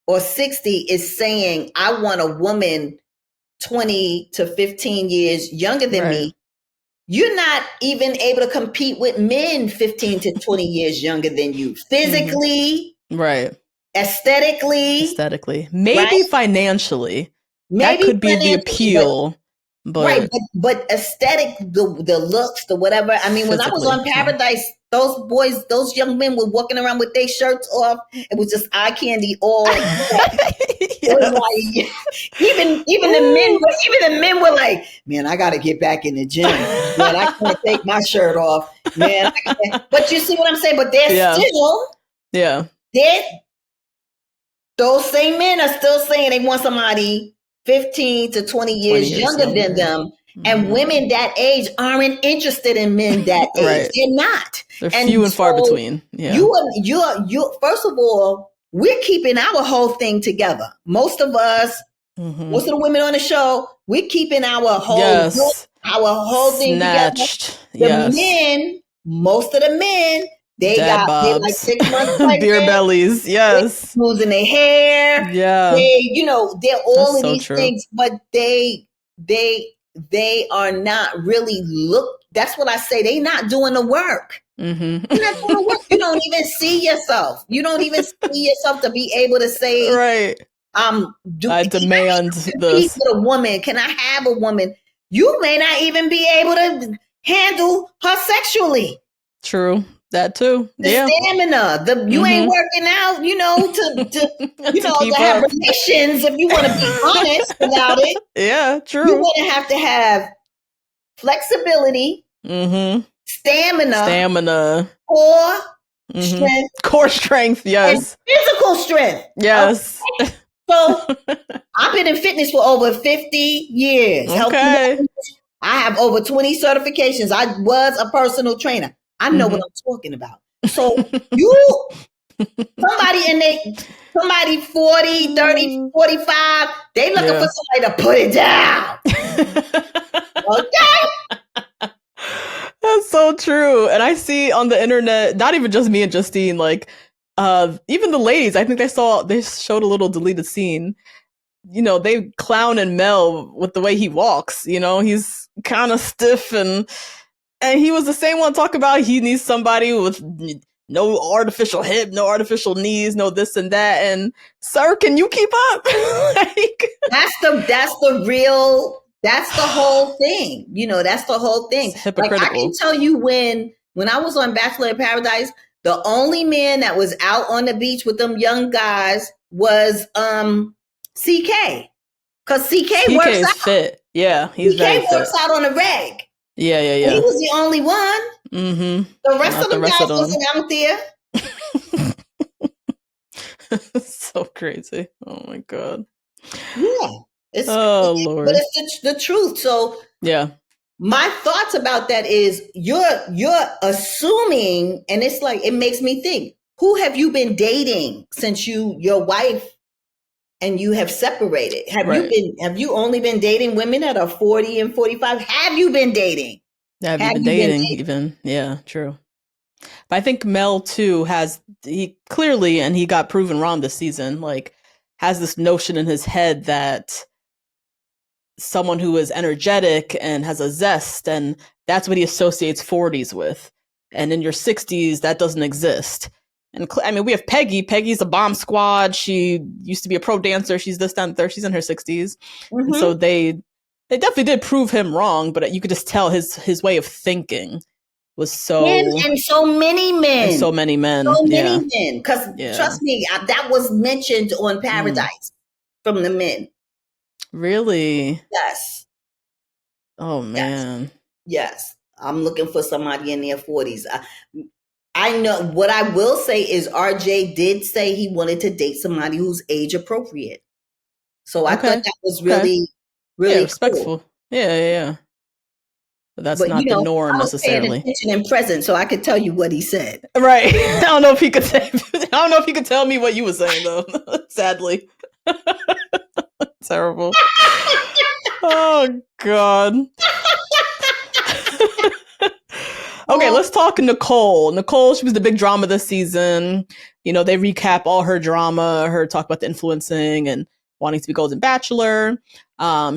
or 60 is saying, I want a woman 20 to 15 years younger than me, you're not even able to compete with men 15 to 20 years younger than you. Physically, aesthetically, maybe financially. Maybe that could be the appeal. But aesthetic, the looks, the whatever. I mean, when I was on Paradise, those young men were walking around with their shirts off. It was just eye candy all. It was like, even the men were like, man, I got to get back in the gym. Man, I can't take my shirt off. Man, but you see what I'm saying? But they're still, those same men are still saying they want somebody 15 to 20 years younger than them. And women that age aren't interested in men that age. They're not. They're few and far between. Yeah. You first of all, we're keeping our whole thing together. Most of us, most of the women on the show, we're keeping our whole thing together. The men, most of the men, they like 6 months pregnant. Beer bellies, yes. Losing their hair. Yeah. They're all of these things, but they are not really that's what I say. They not doing the work. You're not doing the work. You don't even see yourself. You don't even see yourself to be able to say, I demand this. With a woman. Can I have a woman? You may not even be able to handle her sexually. True. That too. The stamina. You ain't working out, to have relations, if you want to be honest about it. Yeah, true. You're going to have flexibility, stamina, core strength, yes. And physical strength. Yes. Okay. So I've been in fitness for over 50 years. Okay. I have over 20 certifications. I was a personal trainer. I know what I'm talking about. So somebody 40, 30, 45, they looking for somebody to put it down. Okay? That's so so true. And I see on the internet, not even just me and Justine, like even the ladies, I think they showed a little deleted scene. You know, they clown and Mel with the way he walks. You know, he's kind of stiff, and he was the same one talk about he needs somebody with no artificial hip, no artificial knees, no this and that. And sir, can you keep up? Like, that's the whole thing. You know, that's the whole thing. It's hypocritical. Like, I can tell you when I was on Bachelor in Paradise, the only man that was out on the beach with them young guys was CK. Because CK works out. Fit. Yeah, he's CK very works fit. out on the reg. Yeah. And he was the only one. Mm-hmm. The rest of the guys wasn't out there. So crazy. Oh my God. Yeah. Lord. But it's the truth. So yeah. My thoughts about that is you're assuming, and it's like, it makes me think, who have you been dating since your wife and you have separated? Have you only been dating women that are 40 and 45? Have you been dating? Have you been dating even? Yeah, true. But I think Mel too he clearly, and he got proven wrong this season, like has this notion in his head that someone who is energetic and has a zest, and that's what he associates 40s with. And in your 60s, that doesn't exist. And I mean, we have Peggy. Peggy's a bomb squad. She used to be a pro dancer. She's this, down there. She's in her 60s. Mm-hmm. And so they definitely did prove him wrong, but you could just tell his way of thinking was so... And so many men. And so many men. So many men. Because trust me, that was mentioned on Paradise from the men. Really? Yes. Oh, man. Yes. I'm looking for somebody in their 40s. I know what I will say is RJ did say he wanted to date somebody who's age appropriate. So I thought that was really respectful. Cool. Yeah. But that's not the norm necessarily. I was paying attention and present, so I could tell you what he said. Right. I don't know if he could tell me what you were saying though. Sadly. Terrible. Oh God. Okay, let's talk Nicole. Nicole, she was the big drama this season. You know, they recap all her drama, her talk about the influencing and wanting to be Golden Bachelor.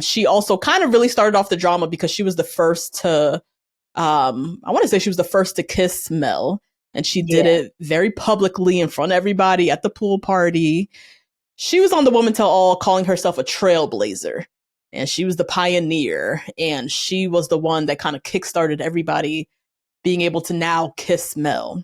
She also kind of really started off the drama because she was the first to, I want to say she was the first to kiss Mel. And she did it very publicly in front of everybody at the pool party. She was on the Woman Tell All, calling herself a trailblazer. And she was the pioneer. And she was the one that kind of kickstarted everybody being able to now kiss Mel.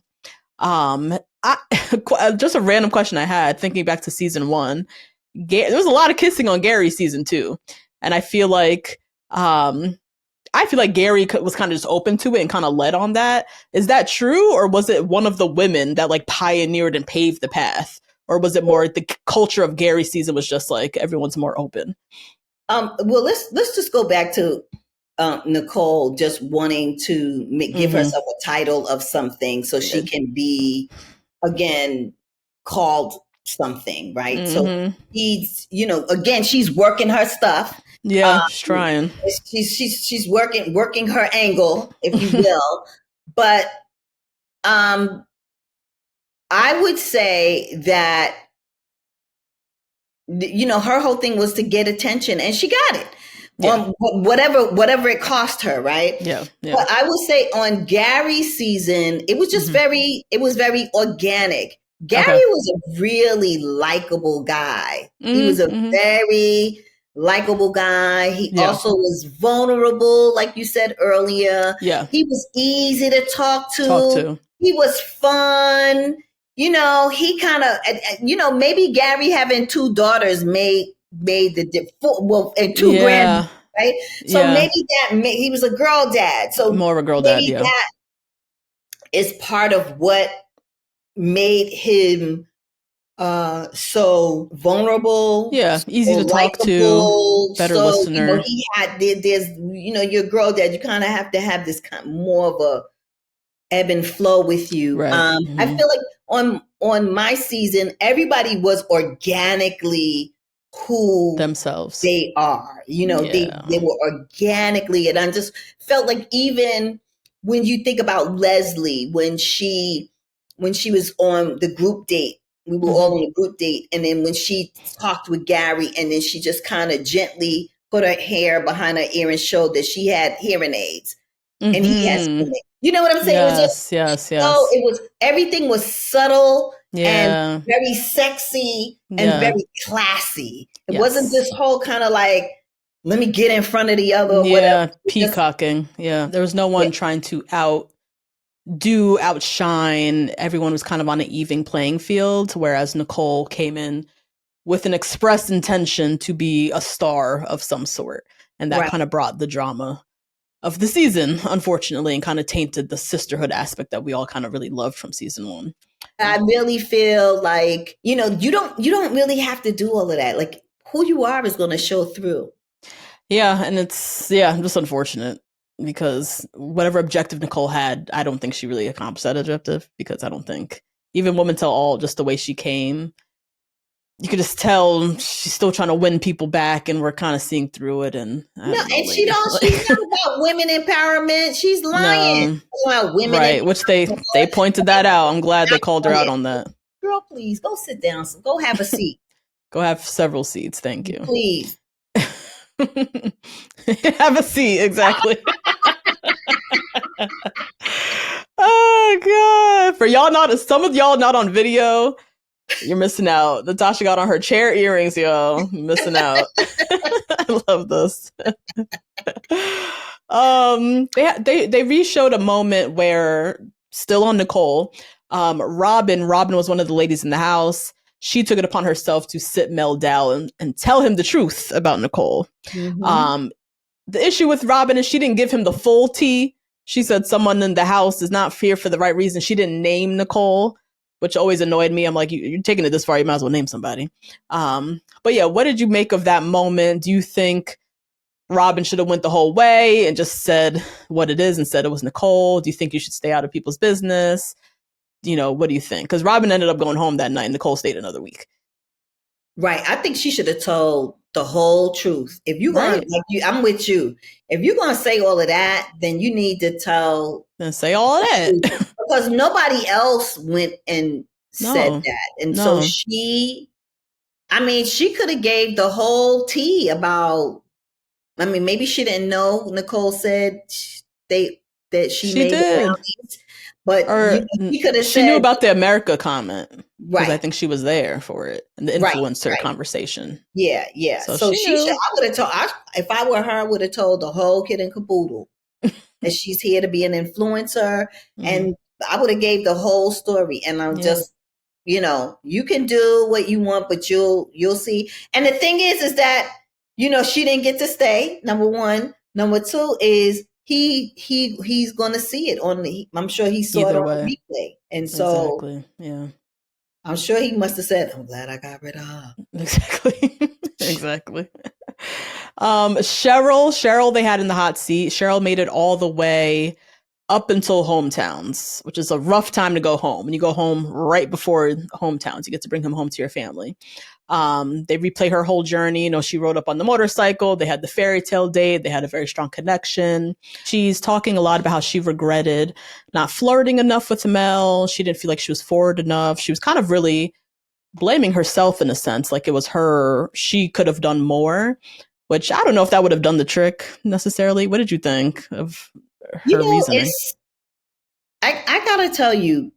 Just a random question I had thinking back to season 1. There was a lot of kissing on Gary's season 2, and I feel like Gary was kind of just open to it and kind of led on that. Is that true, or was it one of the women that like pioneered and paved the path, or was it more the culture of Gary's season was just like everyone's more open? Well, let's just go back to Nicole just wanting to give herself a title of something so she can be again called something, right? Mm-hmm. So he's, again, she's working her stuff. Yeah, she's trying. She's working her angle, if you will. But I would say that her whole thing was to get attention, and she got it. Yeah. Whatever it cost her, right? Yeah. But I would say on Gary's season, it was just very organic. Gary was a really likable guy. He was a very likable guy. He also was vulnerable, like you said earlier. Yeah. He was easy to talk to. He was fun. He kind of, maybe Gary having 2 daughters made the and 2 grand, right? So maybe he was a girl dad. So more of a girl dad. Yeah, that is part of what made him so vulnerable. Yeah, easy to talk to, better listener. He had there's your girl dad. You kind of have to have this kind of more of a ebb and flow with you. Right. I feel like on my season, everybody was organically who themselves they are. They were organically, and I just felt like even when you think about Leslie, when she was on the group date, we were all on a group date, and then when she talked with Gary, and then she just kind of gently put her hair behind her ear and showed that she had hearing aids, and he has hearing aids. You know what I'm saying? Yes, It was everything was subtle and yeah, very sexy and very classy. It wasn't this whole kind of like, let me get in front of the other or whatever. Peacocking. Yeah, there was no one trying to outshine. Everyone was kind of on an even playing field, whereas Nicole came in with an expressed intention to be a star of some sort, and that kind of brought the drama of the season, unfortunately, and kind of tainted the sisterhood aspect that we all kind of really loved from season 1. I really feel like, you don't really have to do all of that. Like, who you are is going to show through. Yeah, and it's just unfortunate, because whatever objective Nicole had, I don't think she really accomplished that objective, because I don't think, even Woman Tell All, just the way she came, you could just tell she's still trying to win people back, and we're kind of seeing through it. And she's not about women empowerment. She's lying about women, right? Which they pointed that out. I'm glad they called her out on that. Girl, please go sit down. Go have a seat. Go have several seats. Thank you. Please have a seat. Exactly. Oh God! For y'all some of y'all not on video, you're missing out. Natasha got on her chair earrings, y'all. Missing out. I love this. They re-showed a moment where, still on Nicole, Robin was one of the ladies in the house. She took it upon herself to sit Mel down and tell him the truth about Nicole. The issue with Robin is she didn't give him the full tea. She said someone in the house does not fear for the right reason. She didn't name Nicole, which always annoyed me. I'm like, you're taking it this far, you might as well name somebody. But yeah, what did you make of that moment? Do you think Robin should have went the whole way and just said what it is and said it was Nicole? Do you think you should stay out of people's business? What do you think? Because Robin ended up going home that night and Nicole stayed another week. Right. I think she should have told the whole truth. If you're going to, I'm with you. If you're going to say all of that, then you need to tell. And say all of that. Because nobody else went and said that. And so she could have gave the whole tea about, maybe she didn't know Nicole said that she made did. But she could have said. She knew about the America comment. Right. I think she was there for it. And the influencer conversation. Yeah. So I would have told, if I were her, I would have told the whole kid and caboodle that she's here to be an influencer. And I would have gave the whole story. And I'm just, you can do what you want, but you'll see. And the thing is that, she didn't get to stay. Number one. Number two is he's going to see it I'm sure he saw it on the replay. And so I'm sure he must have said, I'm glad I got rid of her. Exactly. Cheryl, they had in the hot seat. Cheryl made it all the way up until hometowns, which is a rough time to go home. And you go home right before hometowns. You get to bring him home to your family. They replay her whole journey. She rode up on the motorcycle. They had the fairy tale date. They had a very strong connection. She's talking a lot about how she regretted not flirting enough with Mel. She didn't feel like she was forward enough. She was kind of really blaming herself in a sense, like it was her. She could have done more, which I don't know if that would have done the trick necessarily. What did you think of her reasoning? I gotta tell you,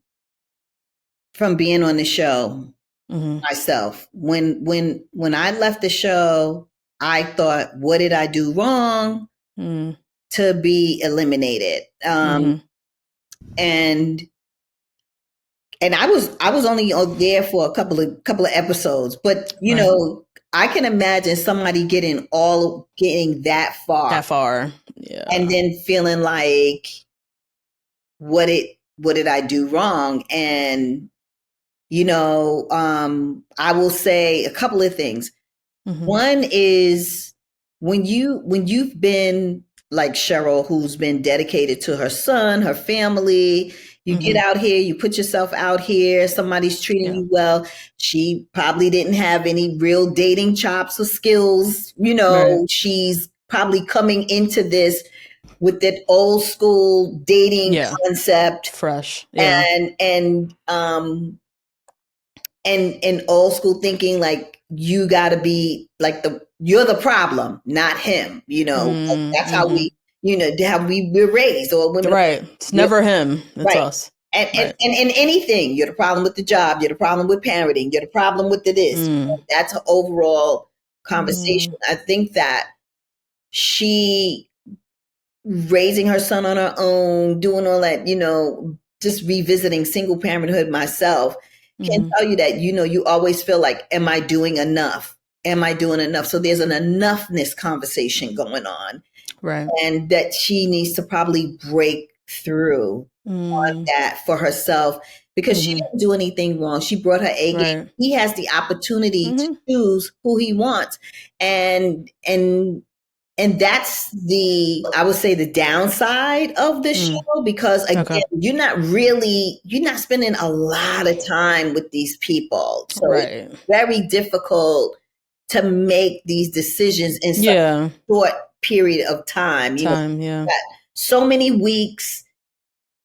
from being on the show myself, when I left the show, I thought, what did I do wrong to be eliminated? And I was only there for a couple of episodes, but I can imagine somebody getting that far, and then feeling like, what did I do wrong? And I will say a couple of things. One is when you've been like Cheryl, who's been dedicated to her son, her family. You get out here, you put yourself out here, somebody's treating you well. She probably didn't have any real dating chops or skills. She's probably coming into this with that old school dating concept. Fresh. Yeah. And old school thinking, like, you got to be like you're the problem, not him. Like, that's how we, how we're raised, or women. Right. It's never him. It's us. And anything, you're the problem with the job. You're the problem with parenting. You're the problem with this. That's an overall conversation. I think that she raising her son on her own, doing all that, just revisiting single parenthood myself, can tell you that, you always feel like, am I doing enough? Am I doing enough? So there's an enoughness conversation going on. Right. And that she needs to probably break through on that for herself, because she didn't do anything wrong. She brought her A game. Right. He has the opportunity to choose who he wants. And that's I would say, the downside of the show, because again, you're not spending a lot of time with these people. So it's very difficult to make these decisions in such a short period of time. So many weeks,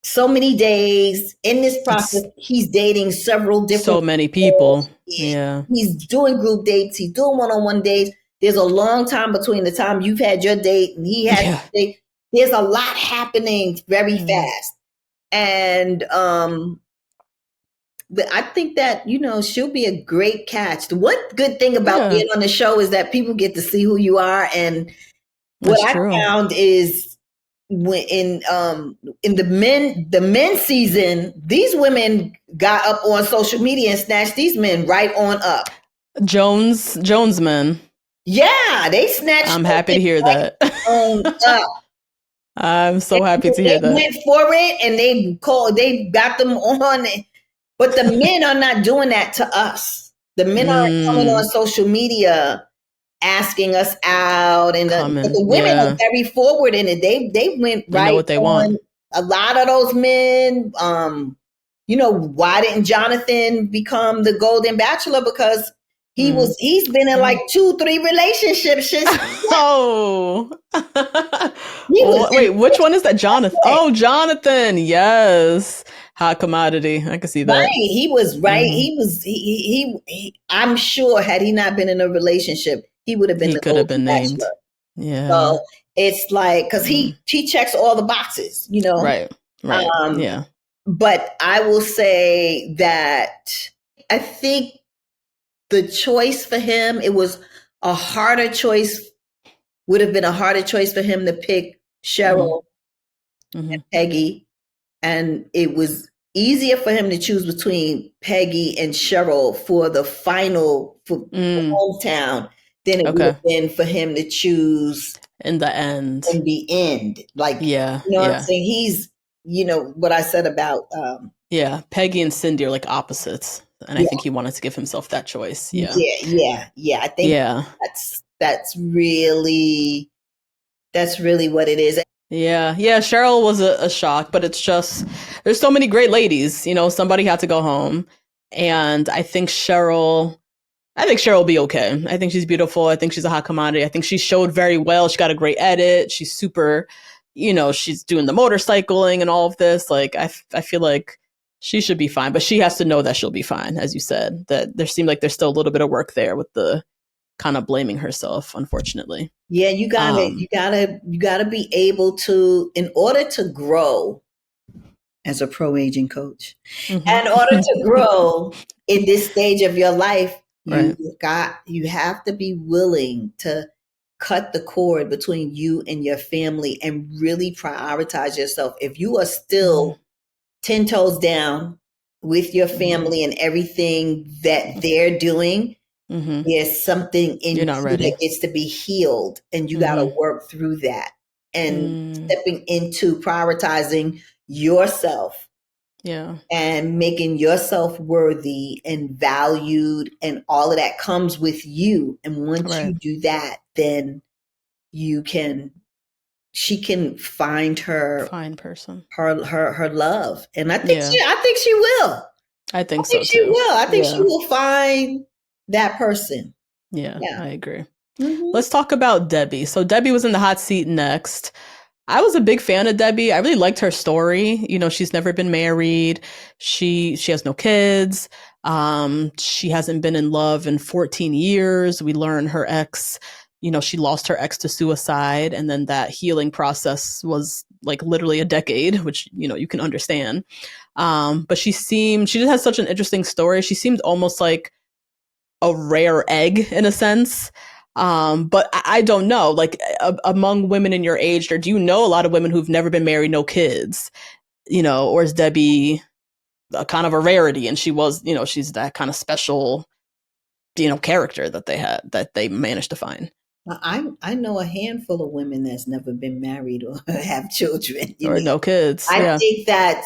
so many days in this process. He's dating several different so many people. Yeah. He's doing group dates. He's doing one-on-one dates. There's a long time between the time you've had your date and he had his date. There's a lot happening very fast. And but I think that, she'll be a great catch. The one good thing about being on the show is that people get to see who you are. And what I found is, when in the men season, these women got up on social media and snatched these men right on up. Jones men. Yeah, they snatched. I'm happy to hear that. I'm so happy to hear that. They went for it, and they got them on. But the men are not doing that to us. The men aren't coming on social media asking us out, and the women are very forward in it. They went right. They know what they want. A lot of those men, why didn't Jonathan become the Golden Bachelor? Because he's been in like 2-3 relationships since. Wait, which one is that? Jonathan. Oh, Jonathan. Yes. Hot commodity. I can see that. Right. He was right. He I'm sure, had he not been in a relationship, he would have been. He could have been named. Bachelor. Yeah. So it's like, because he checks all the boxes, Right. Yeah. But I will say that I think the choice for him, it was a harder choice. Would have been a harder choice for him to pick Cheryl and Peggy. And it was easier for him to choose between Peggy and Cheryl for the final, for hometown, than it would have been for him to choose in the end. Like, what I'm saying? He's, what I said about. Peggy and Cindy are like opposites. And I think he wanted to give himself that choice. Yeah. I think that's really what it is. Yeah. Cheryl was a shock, but it's just, there's so many great ladies, somebody had to go home. And I think Cheryl will be okay. I think she's beautiful. I think she's a hot commodity. I think she showed very well. She got a great edit. She's super, she's doing the motorcycling and all of this. Like, I feel like she should be fine, but she has to know that she'll be fine. As you said, that there seemed like there's still a little bit of work there with the kind of blaming herself, unfortunately. Yeah, you gotta be able to, in order to grow as a pro aging coach, in order to grow in this stage of your life, you have to be willing to cut the cord between you and your family and really prioritize yourself. If you are still 10 toes down with your family and everything that they're doing, there's something in you that gets to be healed, and you got to work through that, and stepping into prioritizing yourself, and making yourself worthy and valued, and all of that comes with you. And once you do that, then she can find her person, her love. And I think she will. I think so too. She will. I think she will find that person. Yeah, I agree. Let's talk about Debbie. So Debbie was in the hot seat next. I was a big fan of Debbie. I really liked her story. You know, she's never been married. She has no kids. She hasn't been in love in 14 years. We learn her ex, you know, she lost her ex to suicide, and then that healing process was like literally a decade, which, you know, you can understand. But she just has such an interesting story. She seemed almost like a rare egg in a sense. But I don't know, like among women in your age, or do you know a lot of women who've never been married, no kids, you know, or is Debbie a kind of a rarity and she was, you know, she's that kind of special, you know, character that they managed to find? I know a handful of women that's never been married or have children. Or no kids. I Yeah. think that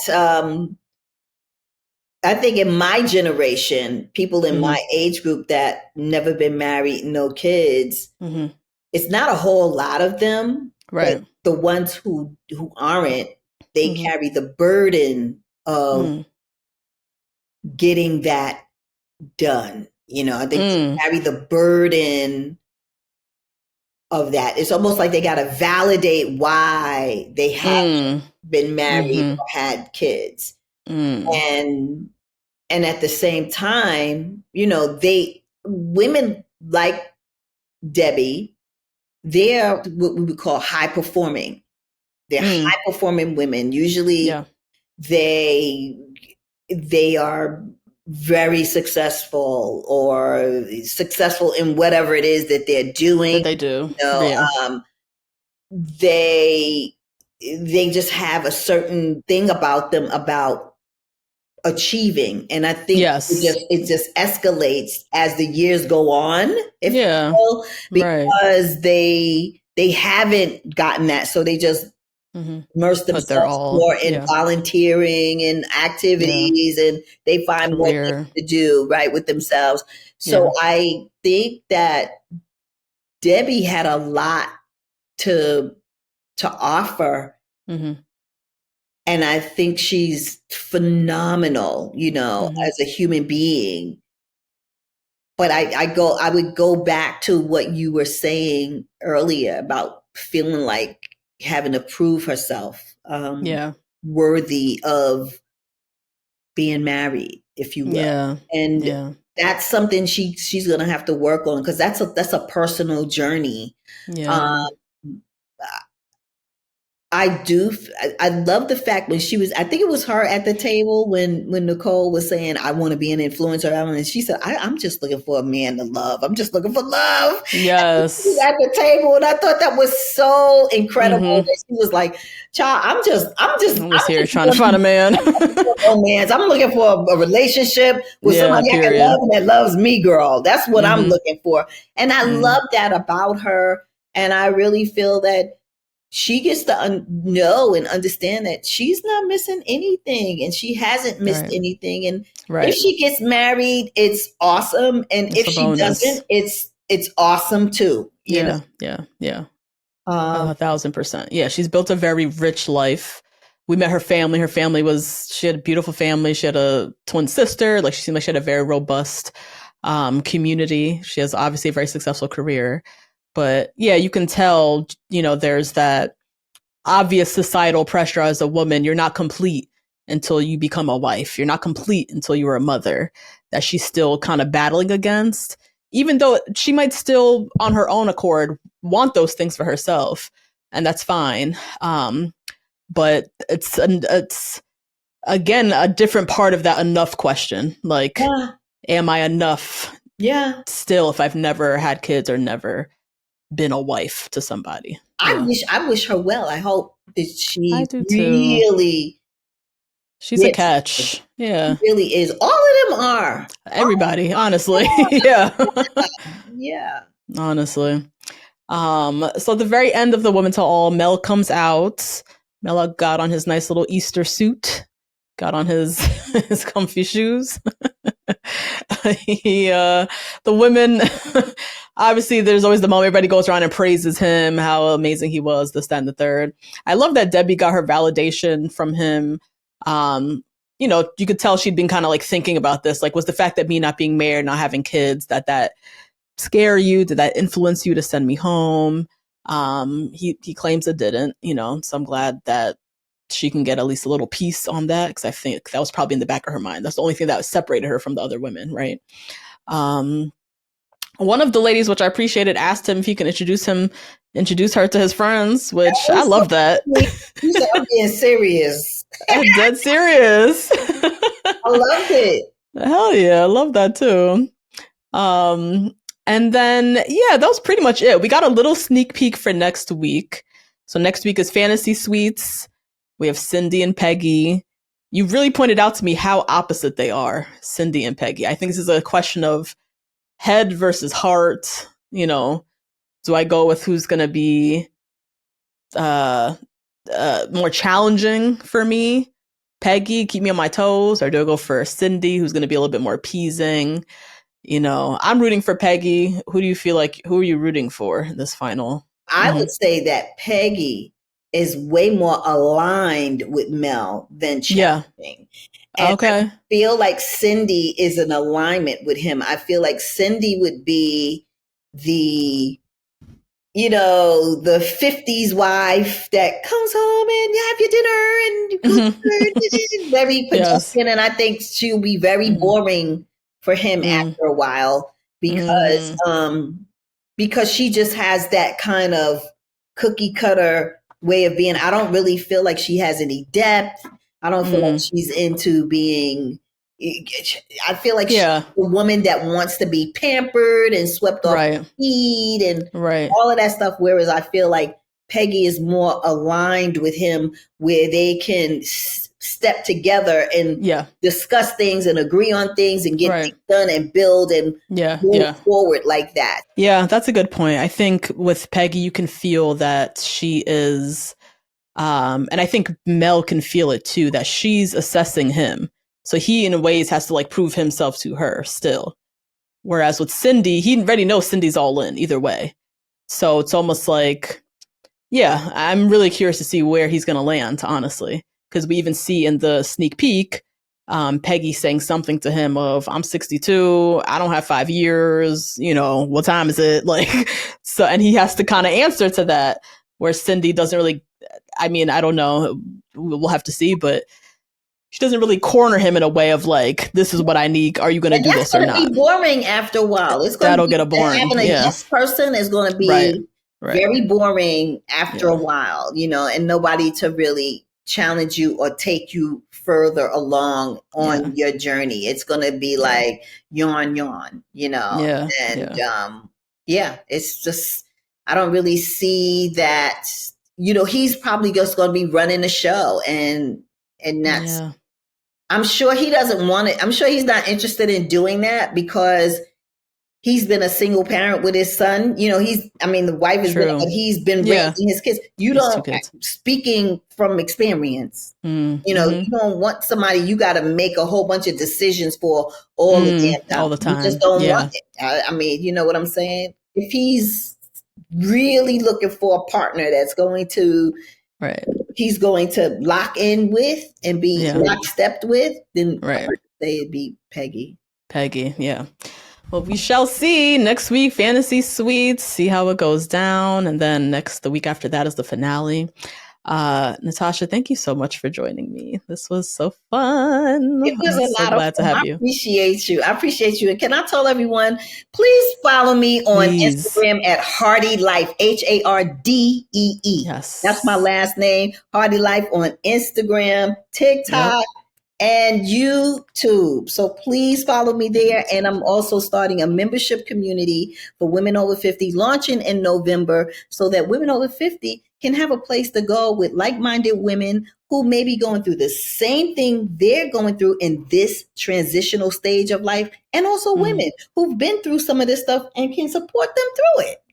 I think in my generation, people in my age group that never been married, no kids, it's not a whole lot of them. Right. But the ones who aren't, they carry the burden of getting that done. You know, they carry the burden of that. It's almost like they got to validate why they haven't been married or had kids. And at the same time, you know, women like Debbie, they're what we would call high performing. They're high performing women. Usually they are very successful or successful in whatever it is that they're doing. That they do. You know, they just have a certain thing about them about achieving, and I think it just escalates as the years go on. If you will, because they haven't gotten that, so they just immerse themselves more in volunteering and activities, and they find more things to do right with themselves. So I think that Debbie had a lot to offer. And I think she's phenomenal, you know, as a human being. But I would go back to what you were saying earlier about feeling like having to prove herself worthy of being married, if you will. And that's something she's going to have to work on, because that's a personal journey. I love the fact when she was, I think it was her at the table when Nicole was saying, I want to be an influencer. And she said, I'm just looking for a man to love. I'm just looking for love. Yes. At the table. And I thought that was so incredible. That she was like, child, I'm just here trying to find a man. Romance. I'm looking for a relationship with somebody I can love and that loves me, girl. That's what I'm looking for. And I love that about her. And I really feel that she gets to know and understand that she's not missing anything, and she hasn't missed anything. And if she gets married, it's awesome. And if she doesn't, it's awesome too. You know? Yeah. 1,000%. Yeah. She's built a very rich life. We met her family. Her family she had a beautiful family. She had a twin sister. Like, she seemed like she had a very robust community. She has obviously a very successful career. But yeah, you can tell, you know, there's that obvious societal pressure as a woman. You're not complete until you become a wife. You're not complete until you're a mother, that she's still kind of battling against, even though she might still on her own accord want those things for herself. And that's fine. But it's again, a different part of that enough question. Like, am I enough? Yeah. Still, if I've never had kids or never been a wife to somebody. I wish her well. I hope that she really. She's a catch. Yeah. She really is. All of them are. Everybody, honestly. Yeah. Yeah. Honestly. So at the very end of the Woman to All, Mel comes out. Mel got on his nice little Easter suit, got on his comfy shoes. The women, obviously there's always the moment everybody goes around and praises him, how amazing he was, this, that, and the third. I love that Debbie got her validation from him. You know, you could tell she'd been kind of like thinking about this. Like, was the fact that me not being married, not having kids, that scare you? Did that influence you to send me home? He claims it didn't, so I'm glad that she can get at least a little piece on that, because I think that was probably in the back of her mind. That's the only thing that separated her from the other women, right? One of the ladies, which I appreciated, asked him if he can introduce her to his friends, which I love that. You said, I'm being serious. Dead serious. I loved it. Hell yeah, I love that too. And then, that was pretty much it. We got a little sneak peek for next week. So next week is Fantasy Suites. We have Cindy and Peggy. You really pointed out to me how opposite they are, Cindy and Peggy. I think this is a question of head versus heart. Do I go with who's going to be more challenging for me? Peggy, keep me on my toes? Or do I go for Cindy, who's going to be a little bit more appeasing? I'm rooting for Peggy. Who are you rooting for in this final? I would say that Peggy is way more aligned with Mel than challenging. And okay. I feel like Cindy is in alignment with him. I feel like Cindy would be the 50s wife that comes home and you have your dinner and very pedestrian. And I think she'll be very boring for him after a while because she just has that kind of cookie cutter way of being. I don't really feel like she has any depth. I don't feel like she's into being. I feel like she's a woman that wants to be pampered and swept off her feet and all of that stuff. Whereas I feel like Peggy is more aligned with him, where they can step together and discuss things and agree on things and get things done and build and move forward like that. Yeah, that's a good point. I think with Peggy, you can feel that she is, and I think Mel can feel it too, that she's assessing him. So he, in ways, has to like prove himself to her still. Whereas with Cindy, he already knows Cindy's all in either way. So it's almost like, I'm really curious to see where he's going to land, honestly. Because we even see in the sneak peek, Peggy saying something to him of, I'm 62, I don't have 5 years, what time is it? So, and he has to kind of answer to that, where Cindy doesn't really, I don't know, we'll have to see, but she doesn't really corner him in a way of like, this is what I need. Are you going to do this or not? It's going to be boring after a while. That'll get boring. Having a yes person is going to be very boring after a while, and nobody to really challenge you or take you further along on your journey. It's going to be like yawn, it's just, I don't really see that, he's probably just going to be running the show and that's, I'm sure he doesn't want it. I'm sure he's not interested in doing that because he's been a single parent with his son. The wife is, he's been raising his kids. Speaking from experience, you don't want somebody you got to make a whole bunch of decisions for all the damn time. All the time. You just don't want it. You know what I'm saying? If he's really looking for a partner that's going to, he's going to lock in with and be lockstepped with, then I would say it'd be Peggy. Peggy, yeah. Well, we shall see next week, Fantasy Suites, see how it goes down. And then the week after that is the finale. Natasha, thank you so much for joining me. This was so fun. It was a lot of fun. To have you. I appreciate you. And can I tell everyone, please follow me on Instagram at Hardee Life, Hardee. Yes. That's my last name, Hardee Life, on Instagram, TikTok, and YouTube. So please follow me there. And I'm also starting a membership community for women over 50, launching in November, so that women over 50 can have a place to go with like-minded women who may be going through the same thing they're going through in this transitional stage of life, and also women who've been through some of this stuff and can support them through it.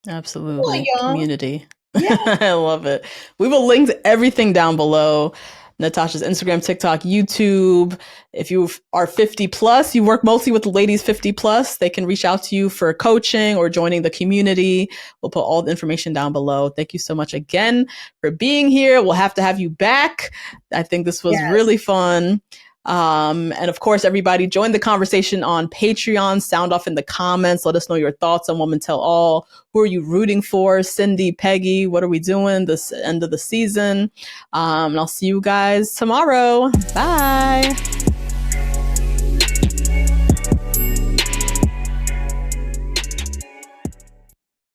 Absolutely. Community. Yeah. I love it. We will link everything down below. Natasha's Instagram, TikTok, YouTube. If you are 50 plus, you work mostly with the ladies 50 plus, they can reach out to you for coaching or joining the community. We'll put all the information down below. Thank you so much again for being here. We'll have to have you back. I think this was really fun. And of course, everybody join the conversation on Patreon. Sound off in the comments. Let us know your thoughts on Woman Tell All. Who are you rooting for? Cindy, Peggy, what are we doing this end of the season? And I'll see you guys tomorrow. Bye.